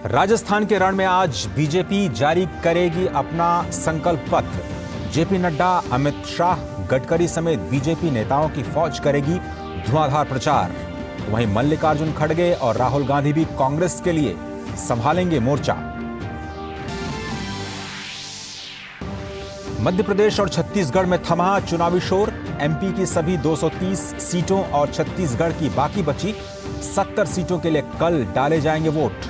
राजस्थान के रण में आज बीजेपी जारी करेगी अपना संकल्प पत्र। जेपी नड्डा, अमित शाह, गडकरी समेत बीजेपी नेताओं की फौज करेगी धुआंधार प्रचार। वहीं मल्लिकार्जुन खड़गे और राहुल गांधी भी कांग्रेस के लिए संभालेंगे मोर्चा। मध्य प्रदेश और छत्तीसगढ़ में थमा चुनावी शोर। एमपी की सभी 230 सीटों और छत्तीसगढ़ की बाकी बची 70 सीटों के लिए कल डाले जाएंगे वोट।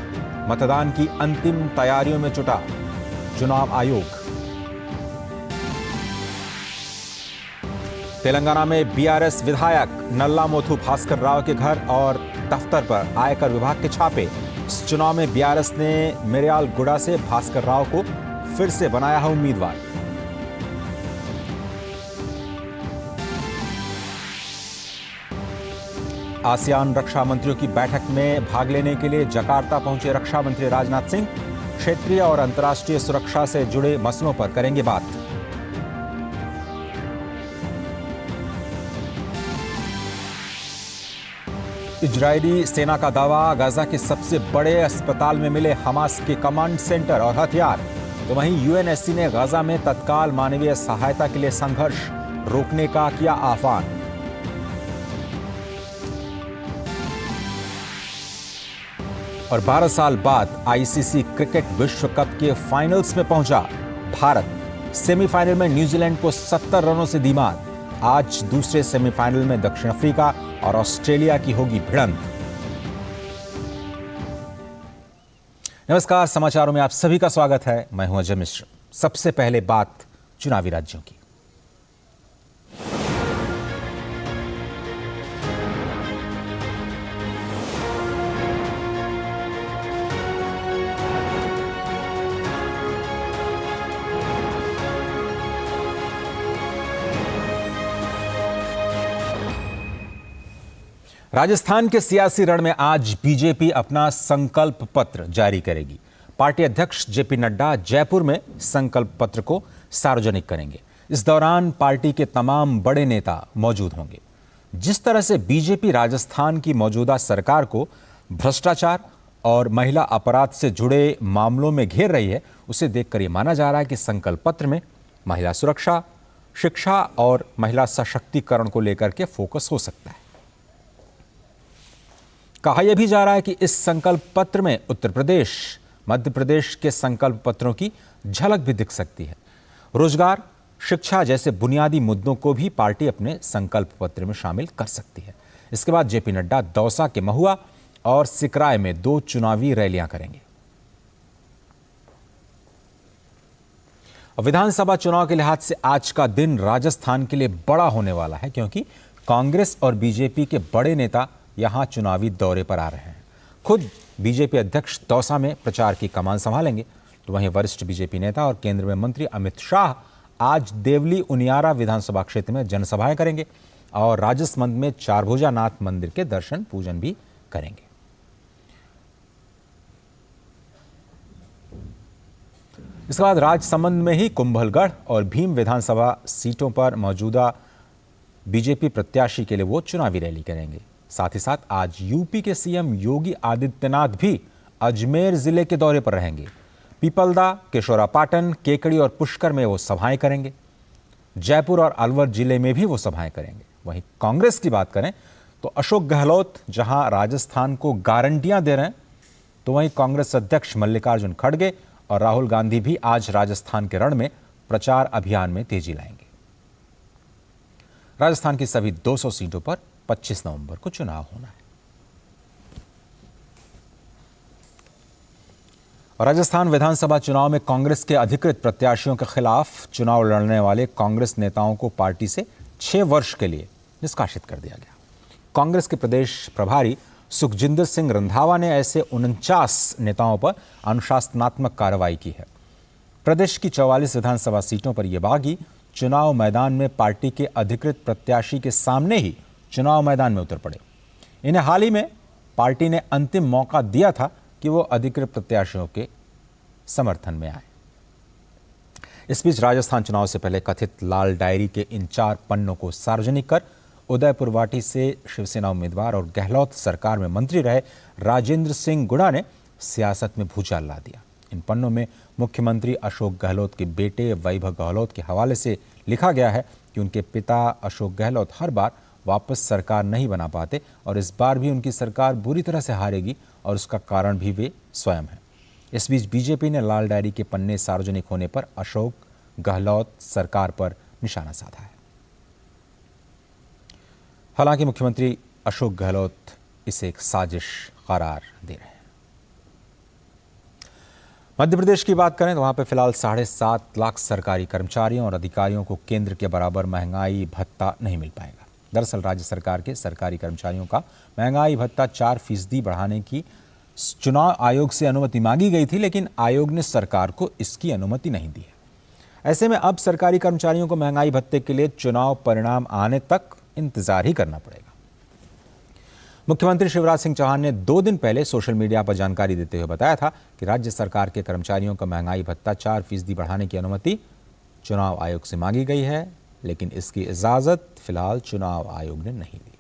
मतदान की अंतिम तैयारियों में जुटा चुनाव आयोग। तेलंगाना में बीआरएस विधायक नल्ला मोथु भास्कर राव के घर और दफ्तर पर आयकर विभाग के छापे। इस चुनाव में बीआरएस ने मिर्याल गुड़ा से भास्कर राव को फिर से बनाया है उम्मीदवार। आसियान रक्षा मंत्रियों की बैठक में भाग लेने के लिए जकार्ता पहुंचे रक्षा मंत्री राजनाथ सिंह। क्षेत्रीय और अंतर्राष्ट्रीय सुरक्षा से जुड़े मसलों पर करेंगे बात। इजरायली सेना का दावा, गाजा के सबसे बड़े अस्पताल में मिले हमास के कमांड सेंटर और हथियार। तो वहीं यूएनएससी ने गाजा में तत्काल मानवीय सहायता के लिए संघर्ष रोकने का किया आह्वान। और 12 साल बाद आईसीसी क्रिकेट विश्व कप के फाइनल्स में पहुंचा भारत। सेमीफाइनल में न्यूजीलैंड को 70 रनों से दी मात। आज दूसरे सेमीफाइनल में दक्षिण अफ्रीका और ऑस्ट्रेलिया की होगी भिड़ंत। नमस्कार, समाचारों में आप सभी का स्वागत है। मैं हूं अजय मिश्र। सबसे पहले बात चुनावी राज्यों की। राजस्थान के सियासी रण में आज बीजेपी अपना संकल्प पत्र जारी करेगी। पार्टी अध्यक्ष जेपी नड्डा जयपुर में संकल्प पत्र को सार्वजनिक करेंगे। इस दौरान पार्टी के तमाम बड़े नेता मौजूद होंगे। जिस तरह से बीजेपी राजस्थान की मौजूदा सरकार को भ्रष्टाचार और महिला अपराध से जुड़े मामलों में घेर रही है, उसे देखकर यह माना जा रहा है कि संकल्प पत्र में महिला सुरक्षा, शिक्षा और महिला सशक्तिकरण को लेकर के फोकस हो सकता है। कहा यह भी जा रहा है कि इस संकल्प पत्र में उत्तर प्रदेश, मध्य प्रदेश के संकल्प पत्रों की झलक भी दिख सकती है। रोजगार, शिक्षा जैसे बुनियादी मुद्दों को भी पार्टी अपने संकल्प पत्र में शामिल कर सकती है। इसके बाद जेपी नड्डा दौसा के महुआ और सिकराय में 2 चुनावी रैलियां करेंगे। विधानसभा चुनाव के लिहाज से आज का दिन राजस्थान के लिए बड़ा होने वाला है, क्योंकि कांग्रेस और बीजेपी के बड़े नेता यहां चुनावी दौरे पर आ रहे हैं। खुद बीजेपी अध्यक्ष दौसा में प्रचार की कमान संभालेंगे। तो वहीं वरिष्ठ बीजेपी नेता और केंद्र में मंत्री अमित शाह आज देवली उनियारा विधानसभा क्षेत्र में जनसभाएं करेंगे और राजसमंद में चारभुजा नाथ मंदिर के दर्शन पूजन भी करेंगे। इसके बाद राजसमंद में ही कुंभलगढ़ और भीम विधानसभा सीटों पर मौजूदा बीजेपी प्रत्याशी के लिए वो चुनावी रैली करेंगे। साथ ही साथ आज यूपी के सीएम योगी आदित्यनाथ भी अजमेर जिले के दौरे पर रहेंगे। पीपलदा, केशोरापाटन, केकड़ी और पुष्कर में वो सभाएं करेंगे। जयपुर और अलवर जिले में भी वो सभाएं करेंगे। वहीं कांग्रेस की बात करें तो अशोक गहलोत जहां राजस्थान को गारंटियां दे रहे हैं, तो वहीं कांग्रेस अध्यक्ष मल्लिकार्जुन खड़गे और राहुल गांधी भी आज राजस्थान के रण में प्रचार अभियान में तेजी लाएंगे। राजस्थान की सभी 200 सीटों पर 25 नवंबर को चुनाव होना है। और राजस्थान विधानसभा चुनाव में कांग्रेस के अधिकृत प्रत्याशियों के खिलाफ चुनाव लड़ने वाले कांग्रेस नेताओं को पार्टी से 6 वर्ष के लिए निष्कासित कर दिया गया। कांग्रेस के प्रदेश प्रभारी सुखजिंदर सिंह रंधावा ने ऐसे 49 नेताओं पर अनुशासनात्मक कार्रवाई की है। प्रदेश की 44 विधानसभा सीटों पर ये बागी चुनाव मैदान में पार्टी के अधिकृत प्रत्याशी के सामने ही चुनाव मैदान में उतर पड़े। इन्हें हाल ही में पार्टी ने अंतिम मौका दिया था कि वो अधिकृत प्रत्याशियों के समर्थन में आए। इस बीच राजस्थान चुनाव से पहले कथित लाल डायरी के इन 4 पन्नों को सार्वजनिक कर उदयपुर वाटी से शिवसेना उम्मीदवार और गहलोत सरकार में मंत्री रहे राजेंद्र सिंह गुड़ा ने सियासत में भूचाल ला दिया। इन पन्नों में मुख्यमंत्री अशोक गहलोत के बेटे वैभव गहलोत के हवाले से लिखा गया है कि उनके पिता अशोक गहलोत हर बार वापस सरकार नहीं बना पाते और इस बार भी उनकी सरकार बुरी तरह से हारेगी और उसका कारण भी वे स्वयं हैं। इस बीच बीजेपी ने लाल डायरी के पन्ने सार्वजनिक होने पर अशोक गहलोत सरकार पर निशाना साधा है। हालांकि मुख्यमंत्री अशोक गहलोत इसे एक साजिश करार दे रहे हैं। मध्य प्रदेश की बात करें तो वहां पर फिलहाल 7.5 लाख सरकारी कर्मचारियों और अधिकारियों को केंद्र के बराबर महंगाई भत्ता नहीं मिल पाएगा। दरअसल राज्य सरकार के सरकारी कर्मचारियों का महंगाई भत्ता 4% बढ़ाने की चुनाव आयोग से अनुमति मांगी गई थी, लेकिन आयोग ने सरकार को इसकी अनुमति नहीं दी है। ऐसे में अब सरकारी कर्मचारियों को महंगाई भत्ते के लिए चुनाव परिणाम आने तक इंतजार ही करना पड़ेगा। मुख्यमंत्री शिवराज सिंह चौहान ने 2 दिन पहले सोशल मीडिया पर जानकारी देते हुए बताया था कि राज्य सरकार के कर्मचारियों का महंगाई भत्ता 4% बढ़ाने की अनुमति चुनाव आयोग से मांगी गई है, लेकिन इसकी इजाजत फिलहाल चुनाव आयोग ने नहीं दी।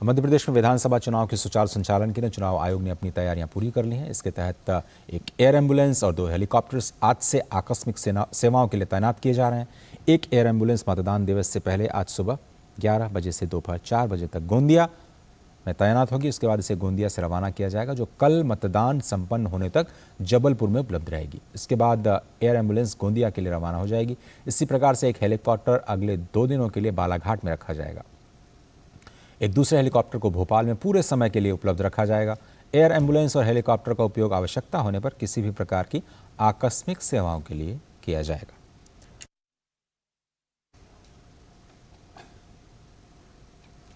मध्य प्रदेश में विधानसभा चुनाव के सुचारू संचालन के लिए चुनाव आयोग ने अपनी तैयारियां पूरी कर ली हैं। इसके तहत एक एयर एम्बुलेंस और 2 हेलीकॉप्टर्स आज से आकस्मिक सेवाओं के लिए तैनात किए जा रहे हैं। एक एयर एम्बुलेंस मतदान दिवस से पहले आज सुबह 11 बजे से दोपहर 4 बजे तक गोंदिया में तैनात होगी। उसके बाद इसे गोंदिया से रवाना किया जाएगा, जो कल मतदान संपन्न होने तक जबलपुर में उपलब्ध रहेगी। इसके बाद एयर एम्बुलेंस गोंदिया के लिए रवाना हो जाएगी। इसी प्रकार से एक हेलीकॉप्टर अगले 2 दिनों के लिए बालाघाट में रखा जाएगा। एक दूसरे हेलीकॉप्टर को भोपाल में पूरे समय के लिए उपलब्ध रखा जाएगा। एयर एम्बुलेंस और हेलीकॉप्टर का उपयोग आवश्यकता होने पर किसी भी प्रकार की आकस्मिक सेवाओं के लिए किया जाएगा।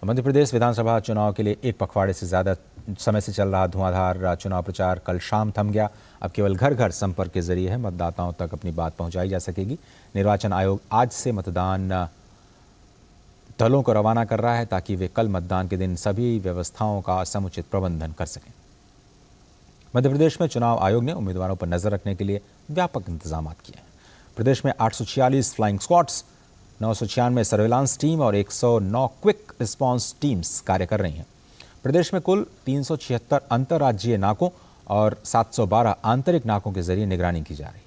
मध्य प्रदेश विधानसभा चुनाव के लिए एक पखवाड़े से ज़्यादा समय से चल रहा धुआंधार चुनाव प्रचार कल शाम थम गया। अब केवल घर घर संपर्क के जरिए है मतदाताओं तक अपनी बात पहुंचाई जा सकेगी। निर्वाचन आयोग आज से मतदान दलों को रवाना कर रहा है ताकि वे कल मतदान के दिन सभी व्यवस्थाओं का समुचित प्रबंधन कर सकें। मध्य प्रदेश में चुनाव आयोग ने उम्मीदवारों पर नजर रखने के लिए व्यापक इंतजाम किए हैं। प्रदेश में 846 फ्लाइंग स्क्वाड्स, 996 सर्विलांस टीम और 109 क्विक रिस्पांस टीम्स कार्य कर रही हैं। प्रदेश में कुल 376 अंतर्राज्यीय नाकों और 712 आंतरिक नाकों के जरिए निगरानी की जा रही है।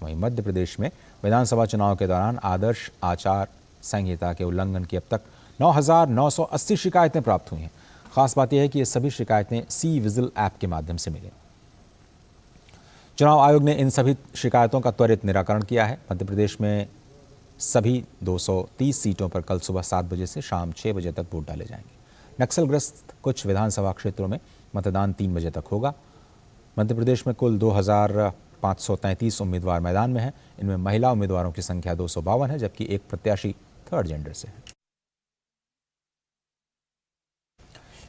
वहीं मध्य प्रदेश में विधानसभा चुनाव के दौरान आदर्श आचार संहिता के उल्लंघन की अब तक 9,980 शिकायतें प्राप्त हुई हैं। खास बात यह है कि ये सभी शिकायतें सी विजिल ऐप के माध्यम से मिली। चुनाव आयोग ने इन सभी शिकायतों का त्वरित निराकरण किया है। मध्य प्रदेश में सभी 230 सीटों पर कल सुबह 7 बजे से शाम 6 बजे तक वोट डाले जाएंगे। नक्सलग्रस्त कुछ विधानसभा क्षेत्रों में मतदान 3 बजे तक होगा। मध्य प्रदेश में कुल 2,533 उम्मीदवार मैदान में हैं। इनमें महिला उम्मीदवारों की संख्या 252 है, जबकि एक प्रत्याशी थर्ड जेंडर से है।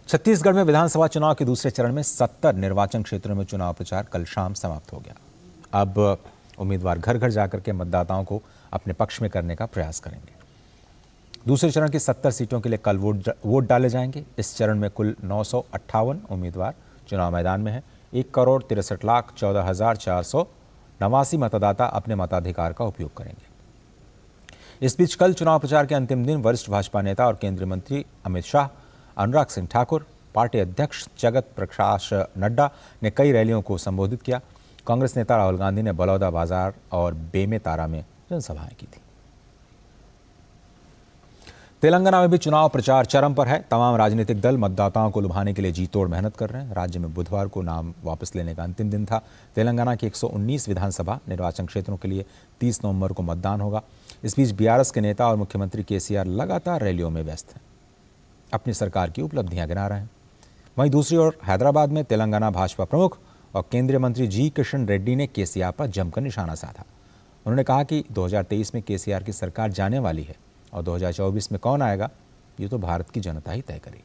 छत्तीसगढ़ में विधानसभा चुनाव के दूसरे चरण में 70 निर्वाचन क्षेत्रों में चुनाव प्रचार कल शाम समाप्त हो गया। अब उम्मीदवार घर घर जाकर के मतदाताओं को अपने पक्ष में करने का प्रयास करेंगे। दूसरे चरण की 70 सीटों के लिए कल वोट डाले जाएंगे। इस चरण में कुल 958 उम्मीदवार चुनाव मैदान में हैं। 1,63,14,489 मतदाता अपने मताधिकार का उपयोग करेंगे। इस बीच कल चुनाव प्रचार के अंतिम दिन वरिष्ठ भाजपा नेता और केंद्रीय मंत्री अमित शाह, अनुराग सिंह ठाकुर, पार्टी अध्यक्ष जगत प्रकाश नड्डा ने कई रैलियों को संबोधित किया। कांग्रेस नेता राहुल गांधी ने बलौदा बाजार और बेमेतारा में जनसभाएं की थी। तेलंगाना में भी चुनाव प्रचार चरम पर है। तमाम राजनीतिक दल मतदाताओं को लुभाने के लिए जी तोड़ मेहनत कर रहे हैं। राज्य में बुधवार को नाम वापस लेने का अंतिम दिन था। तेलंगाना के 119 विधानसभा निर्वाचन क्षेत्रों के लिए 30 नवंबर को मतदान होगा। इस बीच बीआरएस के नेता और मुख्यमंत्री केसीआर लगातार रैलियों में व्यस्त हैं, अपनी सरकार की उपलब्धियां गिना रहे हैं। वहीं दूसरी ओर हैदराबाद में तेलंगाना भाजपा प्रमुख और केंद्रीय मंत्री जी किशन रेड्डी ने केसीआर पर जमकर निशाना साधा। उन्होंने कहा कि 2023 में केसीआर की सरकार जाने वाली है और 2024 में कौन आएगा ये तो भारत की जनता ही तय करेगी।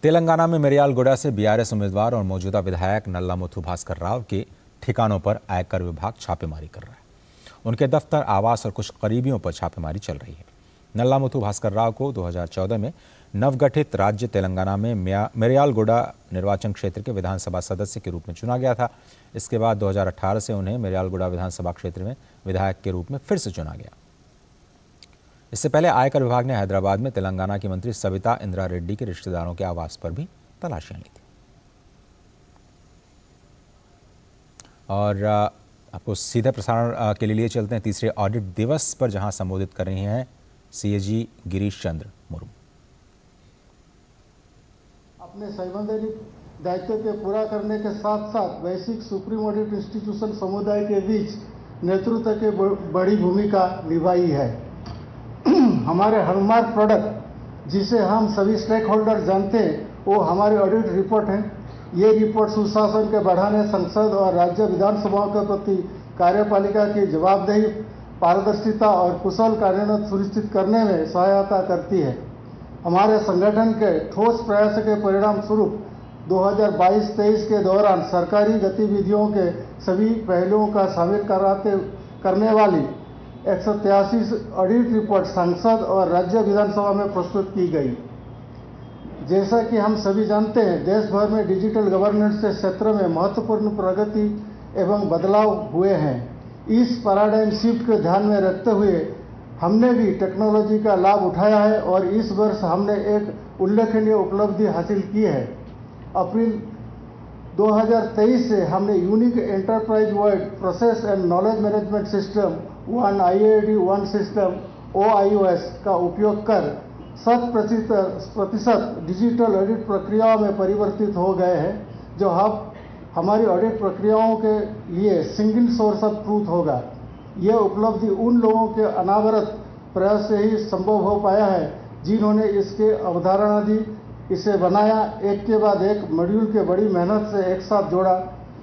तेलंगाना में मिर्यालगुड़ा से बीआरएस उम्मीदवार और मौजूदा विधायक नल्लामुथु भास्कर राव के ठिकानों पर आयकर विभाग छापेमारी कर रहा है। उनके दफ्तर, आवास और कुछ करीबियों पर छापेमारी चल रही है। नल्लामुथु भास्कर राव को 2014 में नवगठित राज्य तेलंगाना में मिर्यालगुड़ा निर्वाचन क्षेत्र के विधानसभा सदस्य के रूप में चुना गया था। इसके बाद 2018 से उन्हें मिर्यालगुड़ा विधानसभा क्षेत्र में विधायक के रूप में फिर से चुना गया। इससे पहले आयकर विभाग ने हैदराबाद में तेलंगाना की मंत्री सविता इंदिरा रेड्डी के रिश्तेदारों के आवास पर भी तलाशियां ली थी। और आपको सीधे प्रसारण के लिए चलते हैं तीसरे ऑडिट दिवस पर, जहां संबोधित कर रही हैं सीएजी गिरीश चंद्र मुर्मू। अपने संवैधानिक दायित्व के पूरा करने के साथ साथ वैश्विक सुप्रीम ऑडिट इंस्टीट्यूशन समुदाय के बीच नेतृत्व की बड़ी भूमिका निभाई है। हमारे हॉलमार्क प्रोडक्ट जिसे हम सभी स्टेक होल्डर जानते हैं वो हमारी ऑडिट रिपोर्ट है। ये रिपोर्ट सुशासन के बढ़ाने, संसद और राज्य विधानसभाओं के प्रति कार्यपालिका की जवाबदेही, पारदर्शिता और कुशल कार्यान्वयन सुनिश्चित करने में सहायता करती है। हमारे संगठन के ठोस प्रयास के परिणाम स्वरूप 2022-23 के दौरान सरकारी गतिविधियों के सभी पहलुओं का शामिल करने वाली 183 ऑडिट रिपोर्ट संसद और राज्य विधानसभा में प्रस्तुत की गई। जैसा कि हम सभी जानते हैं, देश भर में डिजिटल गवर्नेंस के क्षेत्र में महत्वपूर्ण प्रगति एवं बदलाव हुए हैं। इस पैराडाइम शिफ्ट को ध्यान में रखते हुए हमने भी टेक्नोलॉजी का लाभ उठाया है और इस वर्ष हमने एक उल्लेखनीय उपलब्धि हासिल की है। अप्रैल 2023 से हमने unique enterprise wide process and knowledge management system one IAD one system OIOS का उपयोग कर 100% डिजिटल ऑडिट प्रक्रियाओं में परिवर्तित हो गए हैं, जो अब हमारी ऑडिट प्रक्रियाओं के लिए सिंगल सोर्स ऑफ ट्रूथ होगा। यह उपलब्धि उन लोगों के अनावरत प्रयास से ही संभव हो पाया है जिन्होंने इसके अवधारणा दी, इसे बनाया, एक के बाद एक मॉड्यूल के बड़ी मेहनत से एक साथ जोड़ा,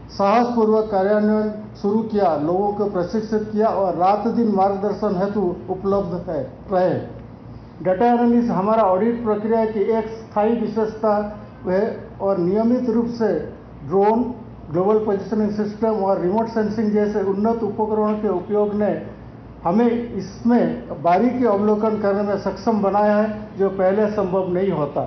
साहसपूर्वक कार्यान्वयन शुरू किया, लोगों को प्रशिक्षित किया और रात दिन मार्गदर्शन हेतु उपलब्ध रहे। डाटा एनालिसिस हमारा ऑडिट प्रक्रिया की एक स्थायी विशेषता है और नियमित रूप से ड्रोन, ग्लोबल पोजिशनिंग सिस्टम और रिमोट सेंसिंग जैसे उन्नत उपकरणों के उपयोग ने हमें इसमें बारीकी अवलोकन करने में सक्षम बनाया है, जो पहले संभव नहीं होता।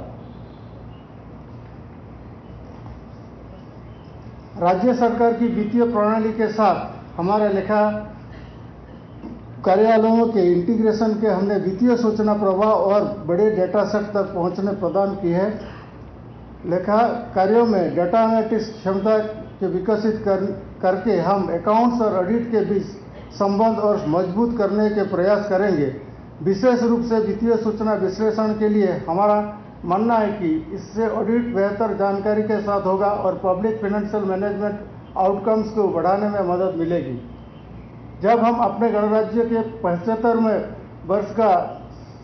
राज्य सरकार की वित्तीय प्रणाली के साथ हमारे लेखा कार्यालयों के इंटीग्रेशन के हमने वित्तीय सूचना प्रवाह और बड़े डेटा सेट तक पहुंचने प्रदान की है। लेखा कार्यों में डेटा एनालिटिक्स क्षमता के विकसित करके हम अकाउंट्स और ऑडिट के बीच संबंध और मजबूत करने के प्रयास करेंगे। विशेष रूप से वित्तीय सूचना विश्लेषण के लिए हमारा मानना है कि इससे ऑडिट बेहतर जानकारी के साथ होगा और पब्लिक फाइनेंशियल मैनेजमेंट आउटकम्स को बढ़ाने में मदद मिलेगी। जब हम अपने गणराज्य के 75वें वर्ष का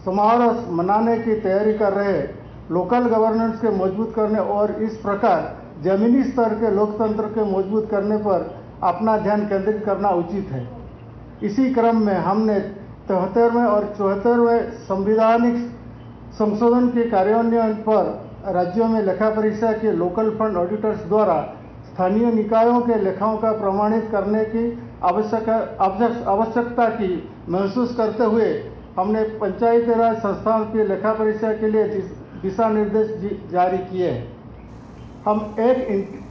समारोह मनाने की तैयारी कर रहे हैं, लोकल गवर्नेंस के मजबूत करने और इस प्रकार जमीनी स्तर के लोकतंत्र के मजबूत करने पर अपना ध्यान केंद्रित करना उचित है। इसी क्रम में हमने 73वें और 74वें संविधानिक संशोधन के कार्यान्वयन पर राज्यों में लेखा परीक्षा के लोकल फंड ऑडिटर्स द्वारा स्थानीय निकायों के लेखाओं का प्रमाणित करने की आवश्यकता की महसूस करते हुए हमने पंचायती राज संस्थाओं की लेखा परीक्षा के लिए दिशा निर्देश जारी किए हैं। हम एक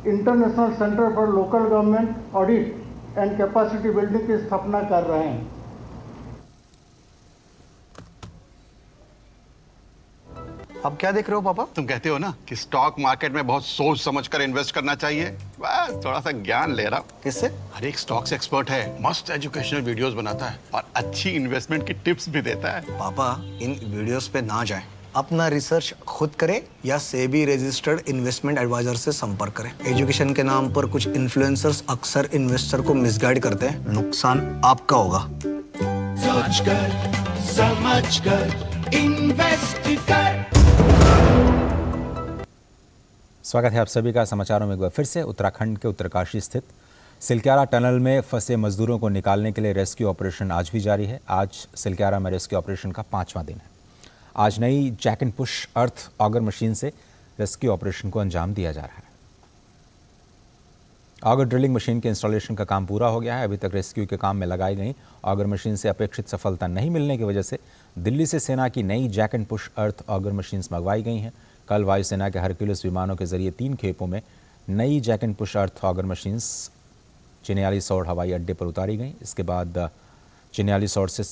international centre for local government audit and capacity building की स्थापना कर रहे हैं। अब क्या देख रहे हो पापा? तुम कहते हो ना कि स्टॉक मार्केट में बहुत सोच समझकर इन्वेस्ट करना चाहिए, बस थोड़ा सा ज्ञान ले रहा हूं। किससे? हर एक स्टॉक्स एक्सपर्ट है, मस्त एजुकेशनल वीडियोस बनाता है और अच्छी इन्वेस्टमेंट की टिप्स भी देता है। पापा इन वीडियोस पे ना जाएं, अपना रिसर्च खुद करें या सेबी रजिस्टर्ड इन्वेस्टमेंट एडवाइजर से संपर्क करें। एजुकेशन के नाम पर कुछ इन्फ्लुएंसर्स अक्सर इन्वेस्टर को मिसगाइड करते हैं, नुकसान आपका होगा। सोच कर समझ कर इन्वेस्ट कर। स्वागत है आप सभी का समाचारों में एक बार फिर से। उत्तराखंड के उत्तरकाशी स्थित सिलक्यारा टनल में फंसे मजदूरों को निकालने के लिए रेस्क्यू ऑपरेशन आज भी जारी है। आज सिलक्यारा में रेस्क्यू ऑपरेशन का 5वां दिन है। आज नई jack and push earth auger machine से रेस्क्यू ऑपरेशन को अंजाम दिया जा रहा है। ऑगर ड्रिलिंग मशीन के इंस्टॉलेशन का काम पूरा हो गया है। अभी तक रेस्क्यू के काम में लगाई गई ऑगर मशीन से अपेक्षित सफलता नहीं मिलने की वजह से दिल्ली से सेना की नई jack and push earth auger machines मंगवाई गई हैं। कल वायुसेना के हरक्यूलिस विमानों के जरिए 3 खेपों में नई jack and push earth auger machines Chinyalisaur हवाई अड्डे पर उतारी गई। इसके बाद चिन्याली सौर से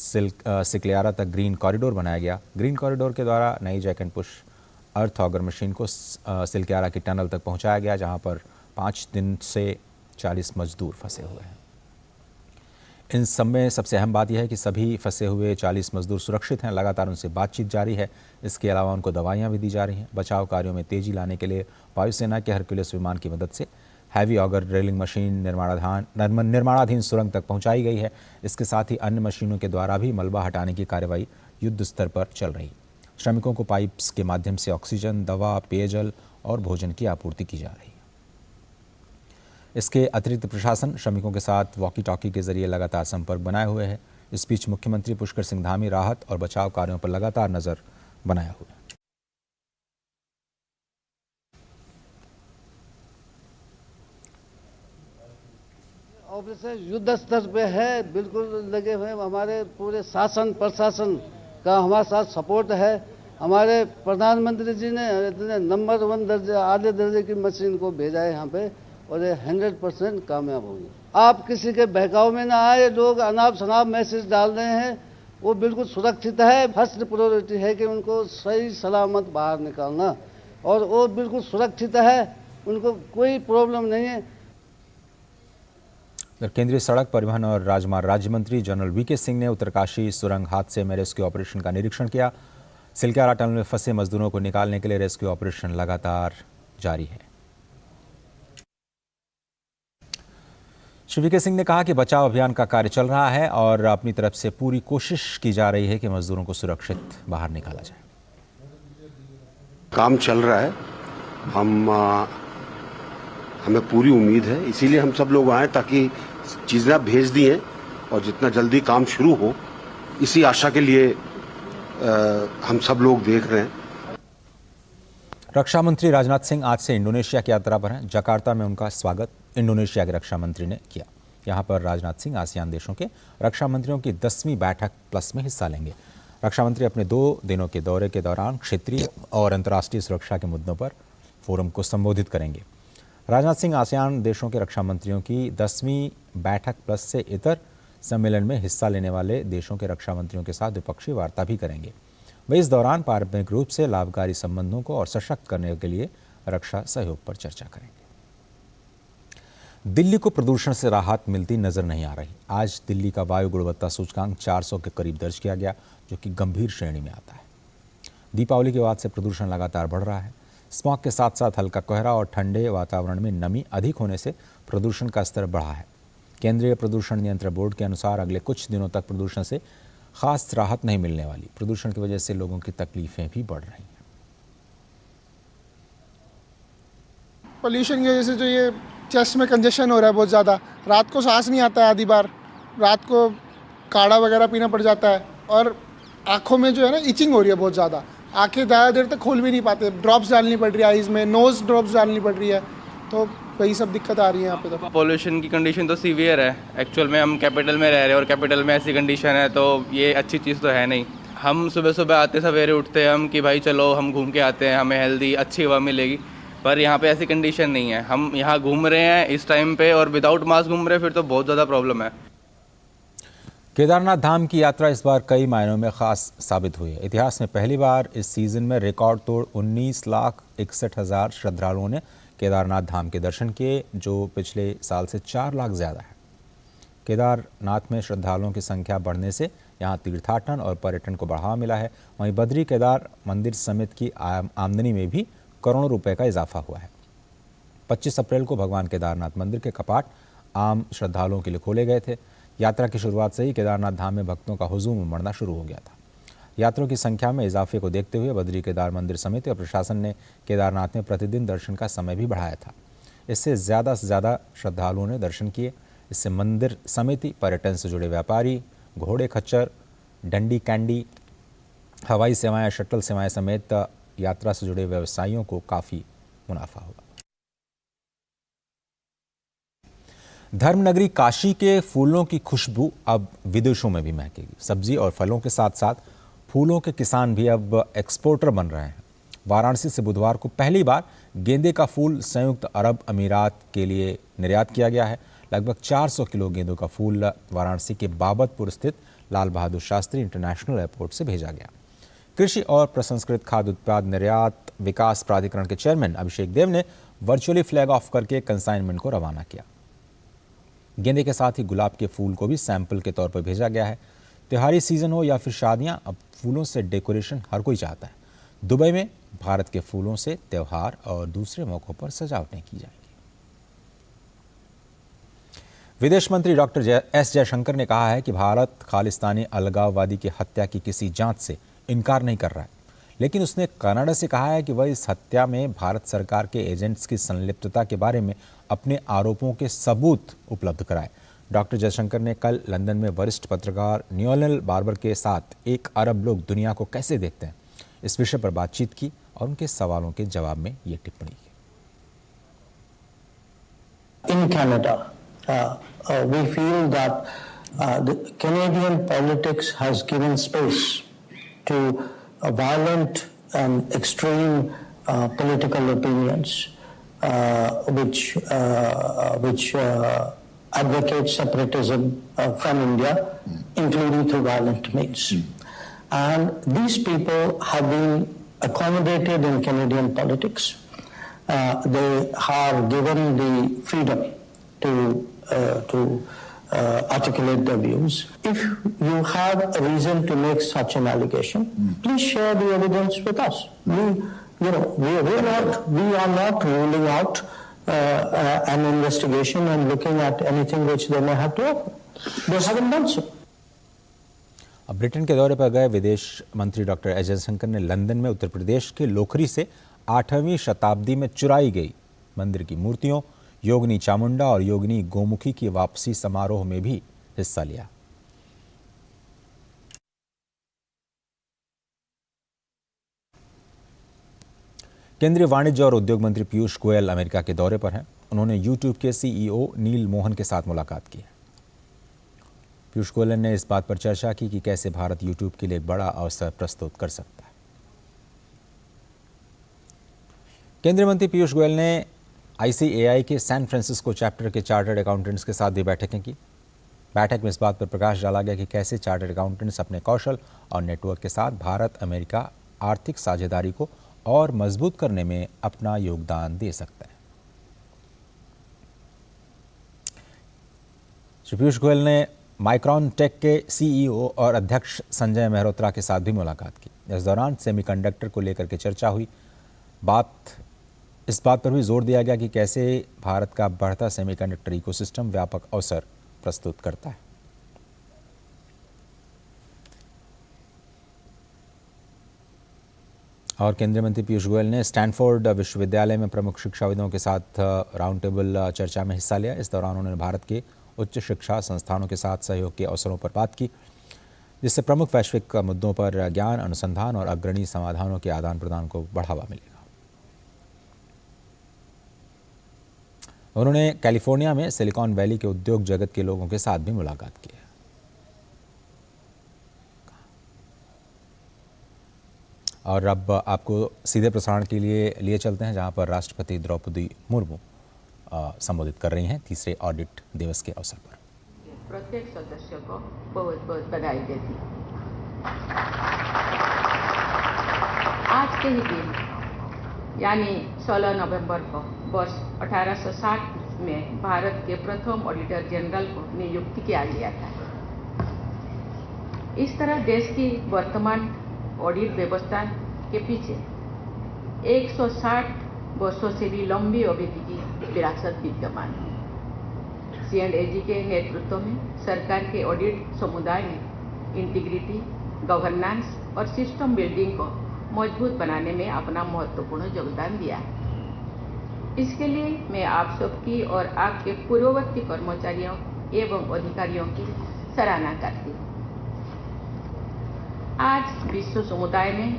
सिकलियारा तक ग्रीन कॉरिडोर बनाया गया। ग्रीन कॉरिडोर के द्वारा नई jack and push earth auger machine को सिकलियारा की टनल तक पहुंचाया गया, जहां पर 5 दिन से 40 मजदूर फंसे हुए हैं। इन सब में सबसे अहम बात यह है कि सभी फंसे हुए 40 मजदूर सुरक्षित हैं। लगातार उनसे बातचीत जारी है। इसके अलावा उनको दवाइयां भी दी जा रही हैं। बचाव कार्यों में तेजी लाने के लिए वायुसेना के हरक्यूलिस विमान की मदद से हैवी ऑगर ड्रिलिंग मशीन निर्माणाधीन सुरंग तक पहुंचाई गई है। इसके साथ ही अन्य मशीनों के द्वारा भी मलबा हटाने की कार्रवाई युद्ध स्तर पर चल रही है। श्रमिकों को पाइप्स के माध्यम से ऑक्सीजन, दवा, पेयजल और भोजन की आपूर्ति की जा रही है। इसके अतिरिक्त प्रशासन श्रमिकों के साथ वॉकी टॉकी के जरिए लगातार संपर्क बनाए हुए है। इस बीच मुख्यमंत्री पुष्कर सिंह धामी राहत और बचाव कार्यों पर लगातार नजर बनाए हुए हैं। ऑपरेशन युद्ध स्तर पे है, बिल्कुल लगे हुए। हमारे पूरे शासन प्रशासन का हमारे साथ सपोर्ट है। हमारे प्रधानमंत्री जी ने इतने नंबर 1 दर्जे आधे दर्जे की मशीन को भेजा है यहाँ पे और ये 100% कामयाब होगी। आप किसी के बहकाव में ना आए। लोग अनाप शनाप मैसेज डाल रहे हैं, वो बिल्कुल सुरक्षित है। फर्स्ट प्रायोरिटी है कि उनको सही सलामत बाहर निकालना, और वो बिल्कुल सुरक्षित है, उनको कोई प्रॉब्लम नहीं है। केंद्रीय सड़क परिवहन और राजमार्ग राज्य मंत्री जनरल वीके सिंह ने उत्तरकाशी सुरंग हादसे में रेस्क्यू ऑपरेशन का निरीक्षण किया। सिलक्यारा टनल में फंसे मजदूरों को निकालने के लिए रेस्क्यू ऑपरेशन लगातार जारी है। श्री वीके सिंह ने कहा कि बचाव अभियान का कार्य चल रहा है और अपनी तरफ से पूरी कोशिश की जा रही है कि मजदूरों को सुरक्षित बाहर निकाला जाए। काम चल रहा है, हमें पूरी उम्मीद है, इसीलिए हम सब लोग आए ताकि चीज़ें भेज दी हैं और जितना जल्दी काम शुरू हो, इसी आशा के लिए हम सब लोग देख रहे हैं। रक्षा मंत्री राजनाथ सिंह आज से इंडोनेशिया की यात्रा पर हैं। जकार्ता में उनका स्वागत इंडोनेशिया के रक्षा मंत्री ने किया। यहां पर राजनाथ सिंह आसियान देशों के रक्षा मंत्रियों की 10वीं बैठक प्लस में हिस्सा लेंगे। रक्षा मंत्री अपने 2 दिनों के दौरे के दौरान क्षेत्रीय और अंतर्राष्ट्रीय सुरक्षा के मुद्दों पर फोरम को संबोधित करेंगे। राजनाथ सिंह आसियान देशों के रक्षा मंत्रियों की 10वीं बैठक प्लस से इतर सम्मेलन में हिस्सा लेने वाले देशों के रक्षा मंत्रियों के साथ द्विपक्षीय वार्ता भी करेंगे। वे इस दौरान पारंपरिक रूप से लाभकारी संबंधों को और सशक्त करने के लिए रक्षा सहयोग पर चर्चा करेंगे। दिल्ली को प्रदूषण से राहत मिलती नजर नहीं आ रही। आज दिल्ली का वायु गुणवत्ता सूचकांक 400 के करीब दर्ज किया गया, जो कि गंभीर श्रेणी में आता है। दीपावली के बाद से प्रदूषण लगातार बढ़ रहा है। स्मॉग के साथ साथ हल्का कोहरा और ठंडे वातावरण में नमी अधिक होने से प्रदूषण का स्तर बढ़ा है। केंद्रीय प्रदूषण नियंत्रण बोर्ड के अनुसार अगले कुछ दिनों तक प्रदूषण से खास राहत नहीं मिलने वाली। प्रदूषण की वजह से लोगों की तकलीफें भी बढ़ रही हैं। पोल्यूशन की वजह से जो ये चेस्ट में कंजेशन हो रहा है बहुत ज़्यादा, रात को सांस नहीं आता है, आधी बार रात को काढ़ा वगैरह पीना पड़ जाता है, और आँखों में जो है ना इचिंग हो रही है बहुत ज़्यादा। आंखें ज़्यादा देर तक खोल भी नहीं पाते, ड्रॉप्स डालनी पड़ रही है आईज में, नोज ड्रॉप्स डालनी पड़ रही है, तो वही सब दिक्कत आ रही है यहाँ पे। तो पोल्यूशन की कंडीशन तो सीवियर है। एक्चुअल में हम कैपिटल में रह रहे हैं और कैपिटल में ऐसी कंडीशन है, तो ये अच्छी चीज़ तो है नहीं। हम सुबह सुबह आते सवेरे उठते हैं हम कि भाई चलो हम घूम के आते हैं, हमें हेल्दी अच्छी हवा मिलेगी, पर यहाँ पे ऐसी कंडीशन नहीं है। हम यहाँ घूम रहे हैं इस टाइम पे और विदाउट मास्क घूम रहे हैं, फिर तो बहुत ज़्यादा प्रॉब्लम है। केदारनाथ धाम की यात्रा इस बार कई मायनों में खास साबित हुई है। इतिहास में पहली बार इस सीजन में रिकॉर्ड तोड़ 19,61,000 श्रद्धालुओं ने केदारनाथ धाम के दर्शन किए, जो पिछले साल से 4 लाख ज़्यादा है। केदारनाथ में श्रद्धालुओं की संख्या बढ़ने से यहाँ तीर्थाटन और पर्यटन को बढ़ावा मिला है। वहीं बद्री केदार मंदिर समिति की आमदनी में भी करोड़ों रुपए का इजाफा हुआ है। 25 अप्रैल को भगवान केदारनाथ मंदिर के कपाट आम श्रद्धालुओं के लिए खोले गए थे। यात्रा की शुरुआत से ही केदारनाथ धाम में भक्तों का हुजूम उमड़ना शुरू हो गया था। यात्रियों की संख्या में इजाफे को देखते हुए बद्री केदार मंदिर समिति और प्रशासन ने केदारनाथ में प्रतिदिन दर्शन का समय भी बढ़ाया था। इससे ज़्यादा से ज़्यादा श्रद्धालुओं ने दर्शन किए। इससे मंदिर समिति, पर्यटन से जुड़े व्यापारी, घोड़े खच्चर, डंडी कैंडी, हवाई सेवाएं, शटल सेवाएं समेत यात्रा से जुड़े व्यवसायियों को काफ़ी मुनाफा हुआ। धर्मनगरी काशी के फूलों की खुशबू अब विदेशों में भी महकेगी। सब्जी और फलों के साथ साथ फूलों के किसान भी अब एक्सपोर्टर बन रहे हैं। वाराणसी से बुधवार को पहली बार गेंदे का फूल संयुक्त अरब अमीरात के लिए निर्यात किया गया है। लगभग 400 किलो गेंदों का फूल वाराणसी के बाबतपुर स्थित लाल बहादुर शास्त्री इंटरनेशनल एयरपोर्ट से भेजा गया। कृषि और प्रसंस्कृत खाद्य उत्पाद निर्यात विकास प्राधिकरण के चेयरमैन अभिषेक देव ने वर्चुअली फ्लैग ऑफ करके कंसाइनमेंट को रवाना किया। गेंदे के साथ ही गुलाब के फूल को भी सैंपल के तौर पर भेजा गया है। त्योहारी सीजन हो या फिर शादियां, अब फूलों से डेकोरेशन हर कोई चाहता है। दुबई में भारत के फूलों से त्योहार और दूसरे मौकों पर सजावटें की जाएंगी। विदेश मंत्री डॉक्टर एस जयशंकर ने कहा है कि भारत खालिस्तानी अलगाववादी की हत्या की किसी जांच से इनकार नहीं कर रहा है, लेकिन उसने कनाडा से कहा है कि वह इस हत्या में भारत सरकार के एजेंट्स की संलिप्तता के बारे में अपने आरोपों के सबूत उपलब्ध कराए। डॉक्टर जयशंकर ने कल लंदन में वरिष्ठ पत्रकार न्यूएल बार्बर के साथ 1 अरब लोग दुनिया को कैसे देखते हैं इस विषय पर बातचीत की और उनके सवालों के जवाब में ये टिप्पणी की। In Canada, we feel that the Canadian politics has given space to violent and extreme political opinions which advocate separatism from India, including through violent means. And these people have been accommodated in Canadian politics. They are given the freedom to articulate their views. If you have a reason to make such an allegation, please share the evidence with us. We are not ruling out an investigation and looking at anything which they may have to offer. They haven't done so. अब Britain के दौरे पर गए विदेश मंत्री doctor S Jaishankar ने London में उत्तर प्रदेश के लोखरी से 8वीं शताब्दी में चुराई गई मंदिर की मूर्तियों योगिनी चामुंडा और योगिनी गोमुखी की वापसी समारोह में भी हिस्सा लिया। केंद्रीय वाणिज्य और उद्योग मंत्री पीयूष गोयल अमेरिका के दौरे पर हैं। उन्होंने यूट्यूब के सीईओ नील मोहन के साथ मुलाकात की है। पीयूष गोयल ने इस बात पर चर्चा की कि कैसे भारत यूट्यूब के लिए एक बड़ा अवसर प्रस्तुत कर सकता है। केंद्रीय मंत्री पीयूष गोयल ने ICAI के सैन फ्रांसिस्को चैप्टर के चार्टर्ड अकाउंटेंट्स के साथ भी बैठकें की। बैठक में इस बात पर प्रकाश डाला गया कि कैसे चार्टर्ड अकाउंटेंट्स अपने कौशल और नेटवर्क के साथ भारत अमेरिका आर्थिक साझेदारी को और मजबूत करने में अपना योगदान दे सकते हैं। श्री पीयूष गोयल ने माइक्रॉन टेक के CEO और अध्यक्ष संजय मेहरोत्रा के साथ भी मुलाकात की। इस दौरान सेमीकंडक्टर को लेकर के चर्चा हुई। इस बात पर भी जोर दिया गया कि कैसे भारत का बढ़ता सेमीकंडक्टर इकोसिस्टम व्यापक अवसर प्रस्तुत करता है। और केंद्रीय मंत्री पीयूष गोयल ने स्टैनफोर्ड विश्वविद्यालय में प्रमुख शिक्षाविदों के साथ राउंड टेबल चर्चा में हिस्सा लिया। इस दौरान उन्होंने भारत के उच्च शिक्षा संस्थानों के साथ सहयोग के अवसरों पर बात की, जिससे प्रमुख वैश्विक मुद्दों पर ज्ञान अनुसंधान और अग्रणी समाधानों के आदान प्रदान को बढ़ावा मिलेगा। उन्होंने कैलिफोर्निया में सिलिकॉन वैली के उद्योग जगत के लोगों के साथ भी मुलाकात की है। और अब आपको सीधे प्रसारण के लिए चलते हैं, जहां पर राष्ट्रपति द्रौपदी मुर्मू संबोधित कर रही हैं तीसरे ऑडिट दिवस के अवसर पर। प्रत्येक सदस्य को बहुत बहुत बधाई देती। आज के ही दिन यानी 16 नवंबर को वर्ष 1860 में भारत के प्रथम ऑडिटर जनरल को नियुक्त किया गया था। इस तरह देश की वर्तमान ऑडिट व्यवस्था के पीछे 160 वर्षों से भी लंबी अवधि की विरासत विद्यमान है। C&AG के नेतृत्व में सरकार के ऑडिट समुदाय ने इंटीग्रिटी, गवर्नेंस और सिस्टम बिल्डिंग को मजबूत बनाने में अपना महत्वपूर्ण योगदान दिया है। इसके लिए मैं आप सबकी और आपके पूर्ववर्ती कर्मचारियों एवं अधिकारियों की सराहना करती हूँ। आज विश्व समुदाय में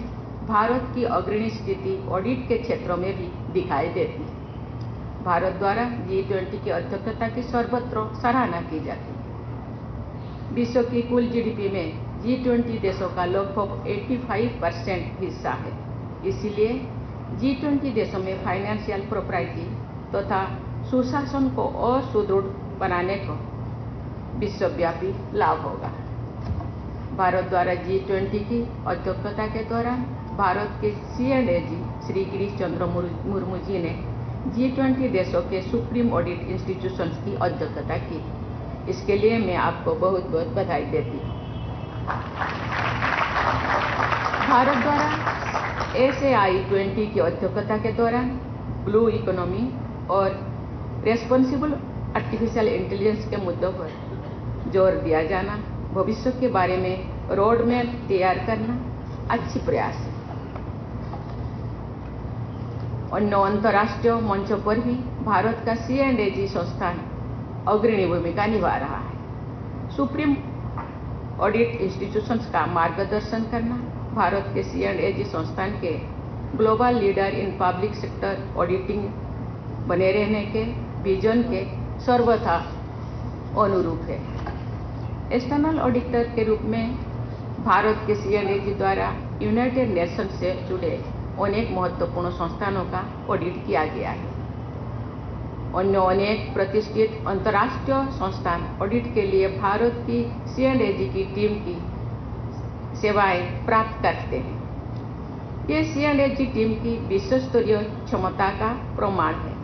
भारत की अग्रणी स्थिति ऑडिट के क्षेत्रों में भी दिखाई देती है। भारत द्वारा G20 की अध्यक्षता की सर्वत्र सराहना की जाती है। विश्व की कुल GDP में G20 देशों का लगभग 85% हिस्सा है। इसीलिए G20 देशों में फाइनेंशियल प्रोप्राइटी तथा सुशासन को और सुदृढ़ बनाने को विश्वव्यापी लाभ होगा। भारत द्वारा G20 की अध्यक्षता के दौरान भारत के C&AG श्री गिरीश चंद्र मुर्मू जी ने G20 देशों के सुप्रीम ऑडिट इंस्टीट्यूशंस की अध्यक्षता की। इसके लिए मैं आपको बहुत बहुत बधाई देती हूँ। भारत द्वारा SAI-20 की अध्यक्षता के दौरान ब्लू इकोनॉमी और रेस्पॉन्सिबल आर्टिफिशियल इंटेलिजेंस के मुद्दों पर जोर दिया जाना, भविष्य के बारे में रोड मैप तैयार करना अच्छी प्रयास है। अन्य अंतर्राष्ट्रीय मंचों पर भी भारत का C&AG संस्थान अग्रणी भूमिका निभा रहा है। सुप्रीम ऑडिट इंस्टीट्यूशंस का मार्गदर्शन करना भारत के C&AG संस्थान के global leader in public sector auditing बने रहने के विजन के सर्वथा अनुरूप है। एक्सटर्नल ऑडिटर के रूप में भारत के C&AG द्वारा यूनाइटेड नेशन से जुड़े अनेक महत्वपूर्ण संस्थानों का ऑडिट किया गया है। अन्य अनेक प्रतिष्ठित अंतर्राष्ट्रीय संस्थान ऑडिट के लिए भारत की C&AG की टीम की सेवाएं प्राप्त करते हैं। ये C&AG टीम की विश्व स्तरीय क्षमता का प्रमाण है।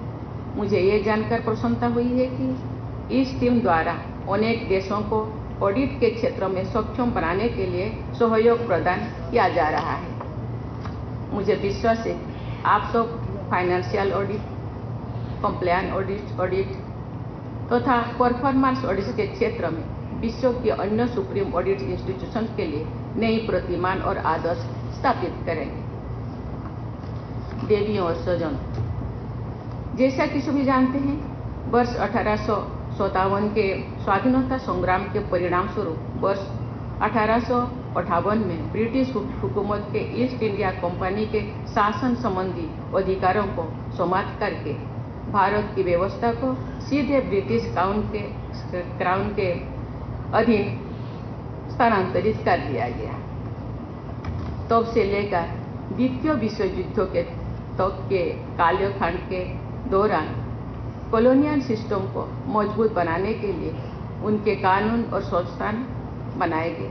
मुझे ये जानकर प्रसन्नता हुई है कि इस टीम द्वारा अनेक देशों को ऑडिट के क्षेत्र में सक्षम बनाने के लिए सहयोग प्रदान किया जा रहा है। मुझे विश्वास है आप सब फाइनेंशियल ऑडिट, कंप्लायंस ऑडिट तथा परफॉर्मेंस ऑडिट के क्षेत्र में विश्व के अन्य सुप्रीम ऑडिट इंस्टीट्यूशन के लिए नई प्रतिमान और आदर्श स्थापित करेंगे। देवियों और स्वजन, जैसा कि सभी जानते हैं, वर्ष 1857 के स्वाधीनता संग्राम के परिणाम स्वरूप वर्ष 1858 में ब्रिटिश हुकूमत के ईस्ट इंडिया कंपनी के शासन संबंधी अधिकारों को समाप्त करके भारत की व्यवस्था को सीधे ब्रिटिश क्राउन के अधीन स्थानांतरित कर दिया गया। तब से लेकर द्वितीय विश्व युद्ध के तक के कालखंड के दौरान कॉलोनियल सिस्टम को मजबूत बनाने के लिए उनके कानून और संस्थान बनाए गए।